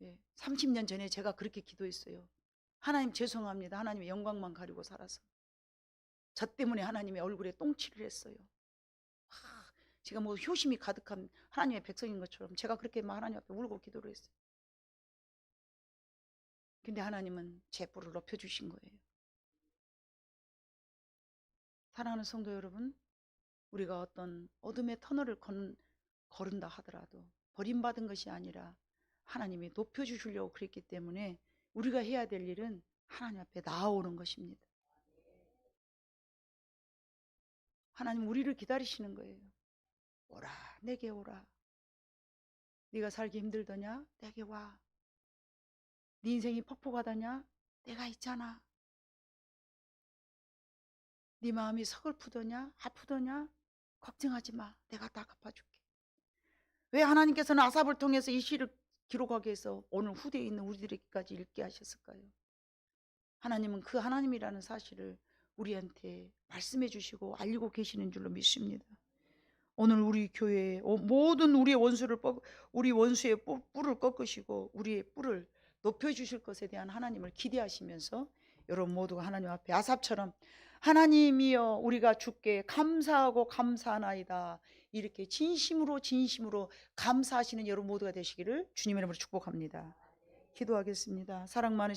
예, 30년 전에 제가 그렇게 기도했어요. 하나님 죄송합니다. 하나님의 영광만 가리고 살아서. 저 때문에 하나님의 얼굴에 똥칠을 했어요. 제가 뭐 효심이 가득한 하나님의 백성인 것처럼 제가 그렇게 하나님 앞에 울고 기도를 했어요. 근데 하나님은 제 뿔을 높여주신 거예요. 사랑하는 성도 여러분, 우리가 어떤 어둠의 터널을 걸은다 하더라도 버림받은 것이 아니라 하나님이 높여주시려고 그랬기 때문에 우리가 해야 될 일은 하나님 앞에 나아오는 것입니다. 하나님 우리를 기다리시는 거예요. 오라, 내게 오라. 네가 살기 힘들더냐? 내게 와. 네 인생이 퍽퍽하다냐? 내가 있잖아. 네 마음이 서글프더냐? 아프더냐? 걱정하지 마. 내가 다 갚아줄게. 왜 하나님께서는 아삽을 통해서 이 시를 기록하게 해서 오늘 후대에 있는 우리들에게까지 읽게 하셨을까요? 하나님은 그 하나님이라는 사실을 우리한테 말씀해 주시고 알리고 계시는 줄로 믿습니다. 오늘 우리 교회에 모든 우리의 우리 원수의 뿔을 꺾으시고 우리의 뿔을 높여주실 것에 대한 하나님을 기대하시면서 여러분 모두가 하나님 앞에 아삽처럼 하나님이여 우리가 주께 감사하고 감사하나이다 이렇게 진심으로 감사하시는 여러분 모두가 되시기를 주님의 이름으로 축복합니다. 기도하겠습니다. 사랑 많으신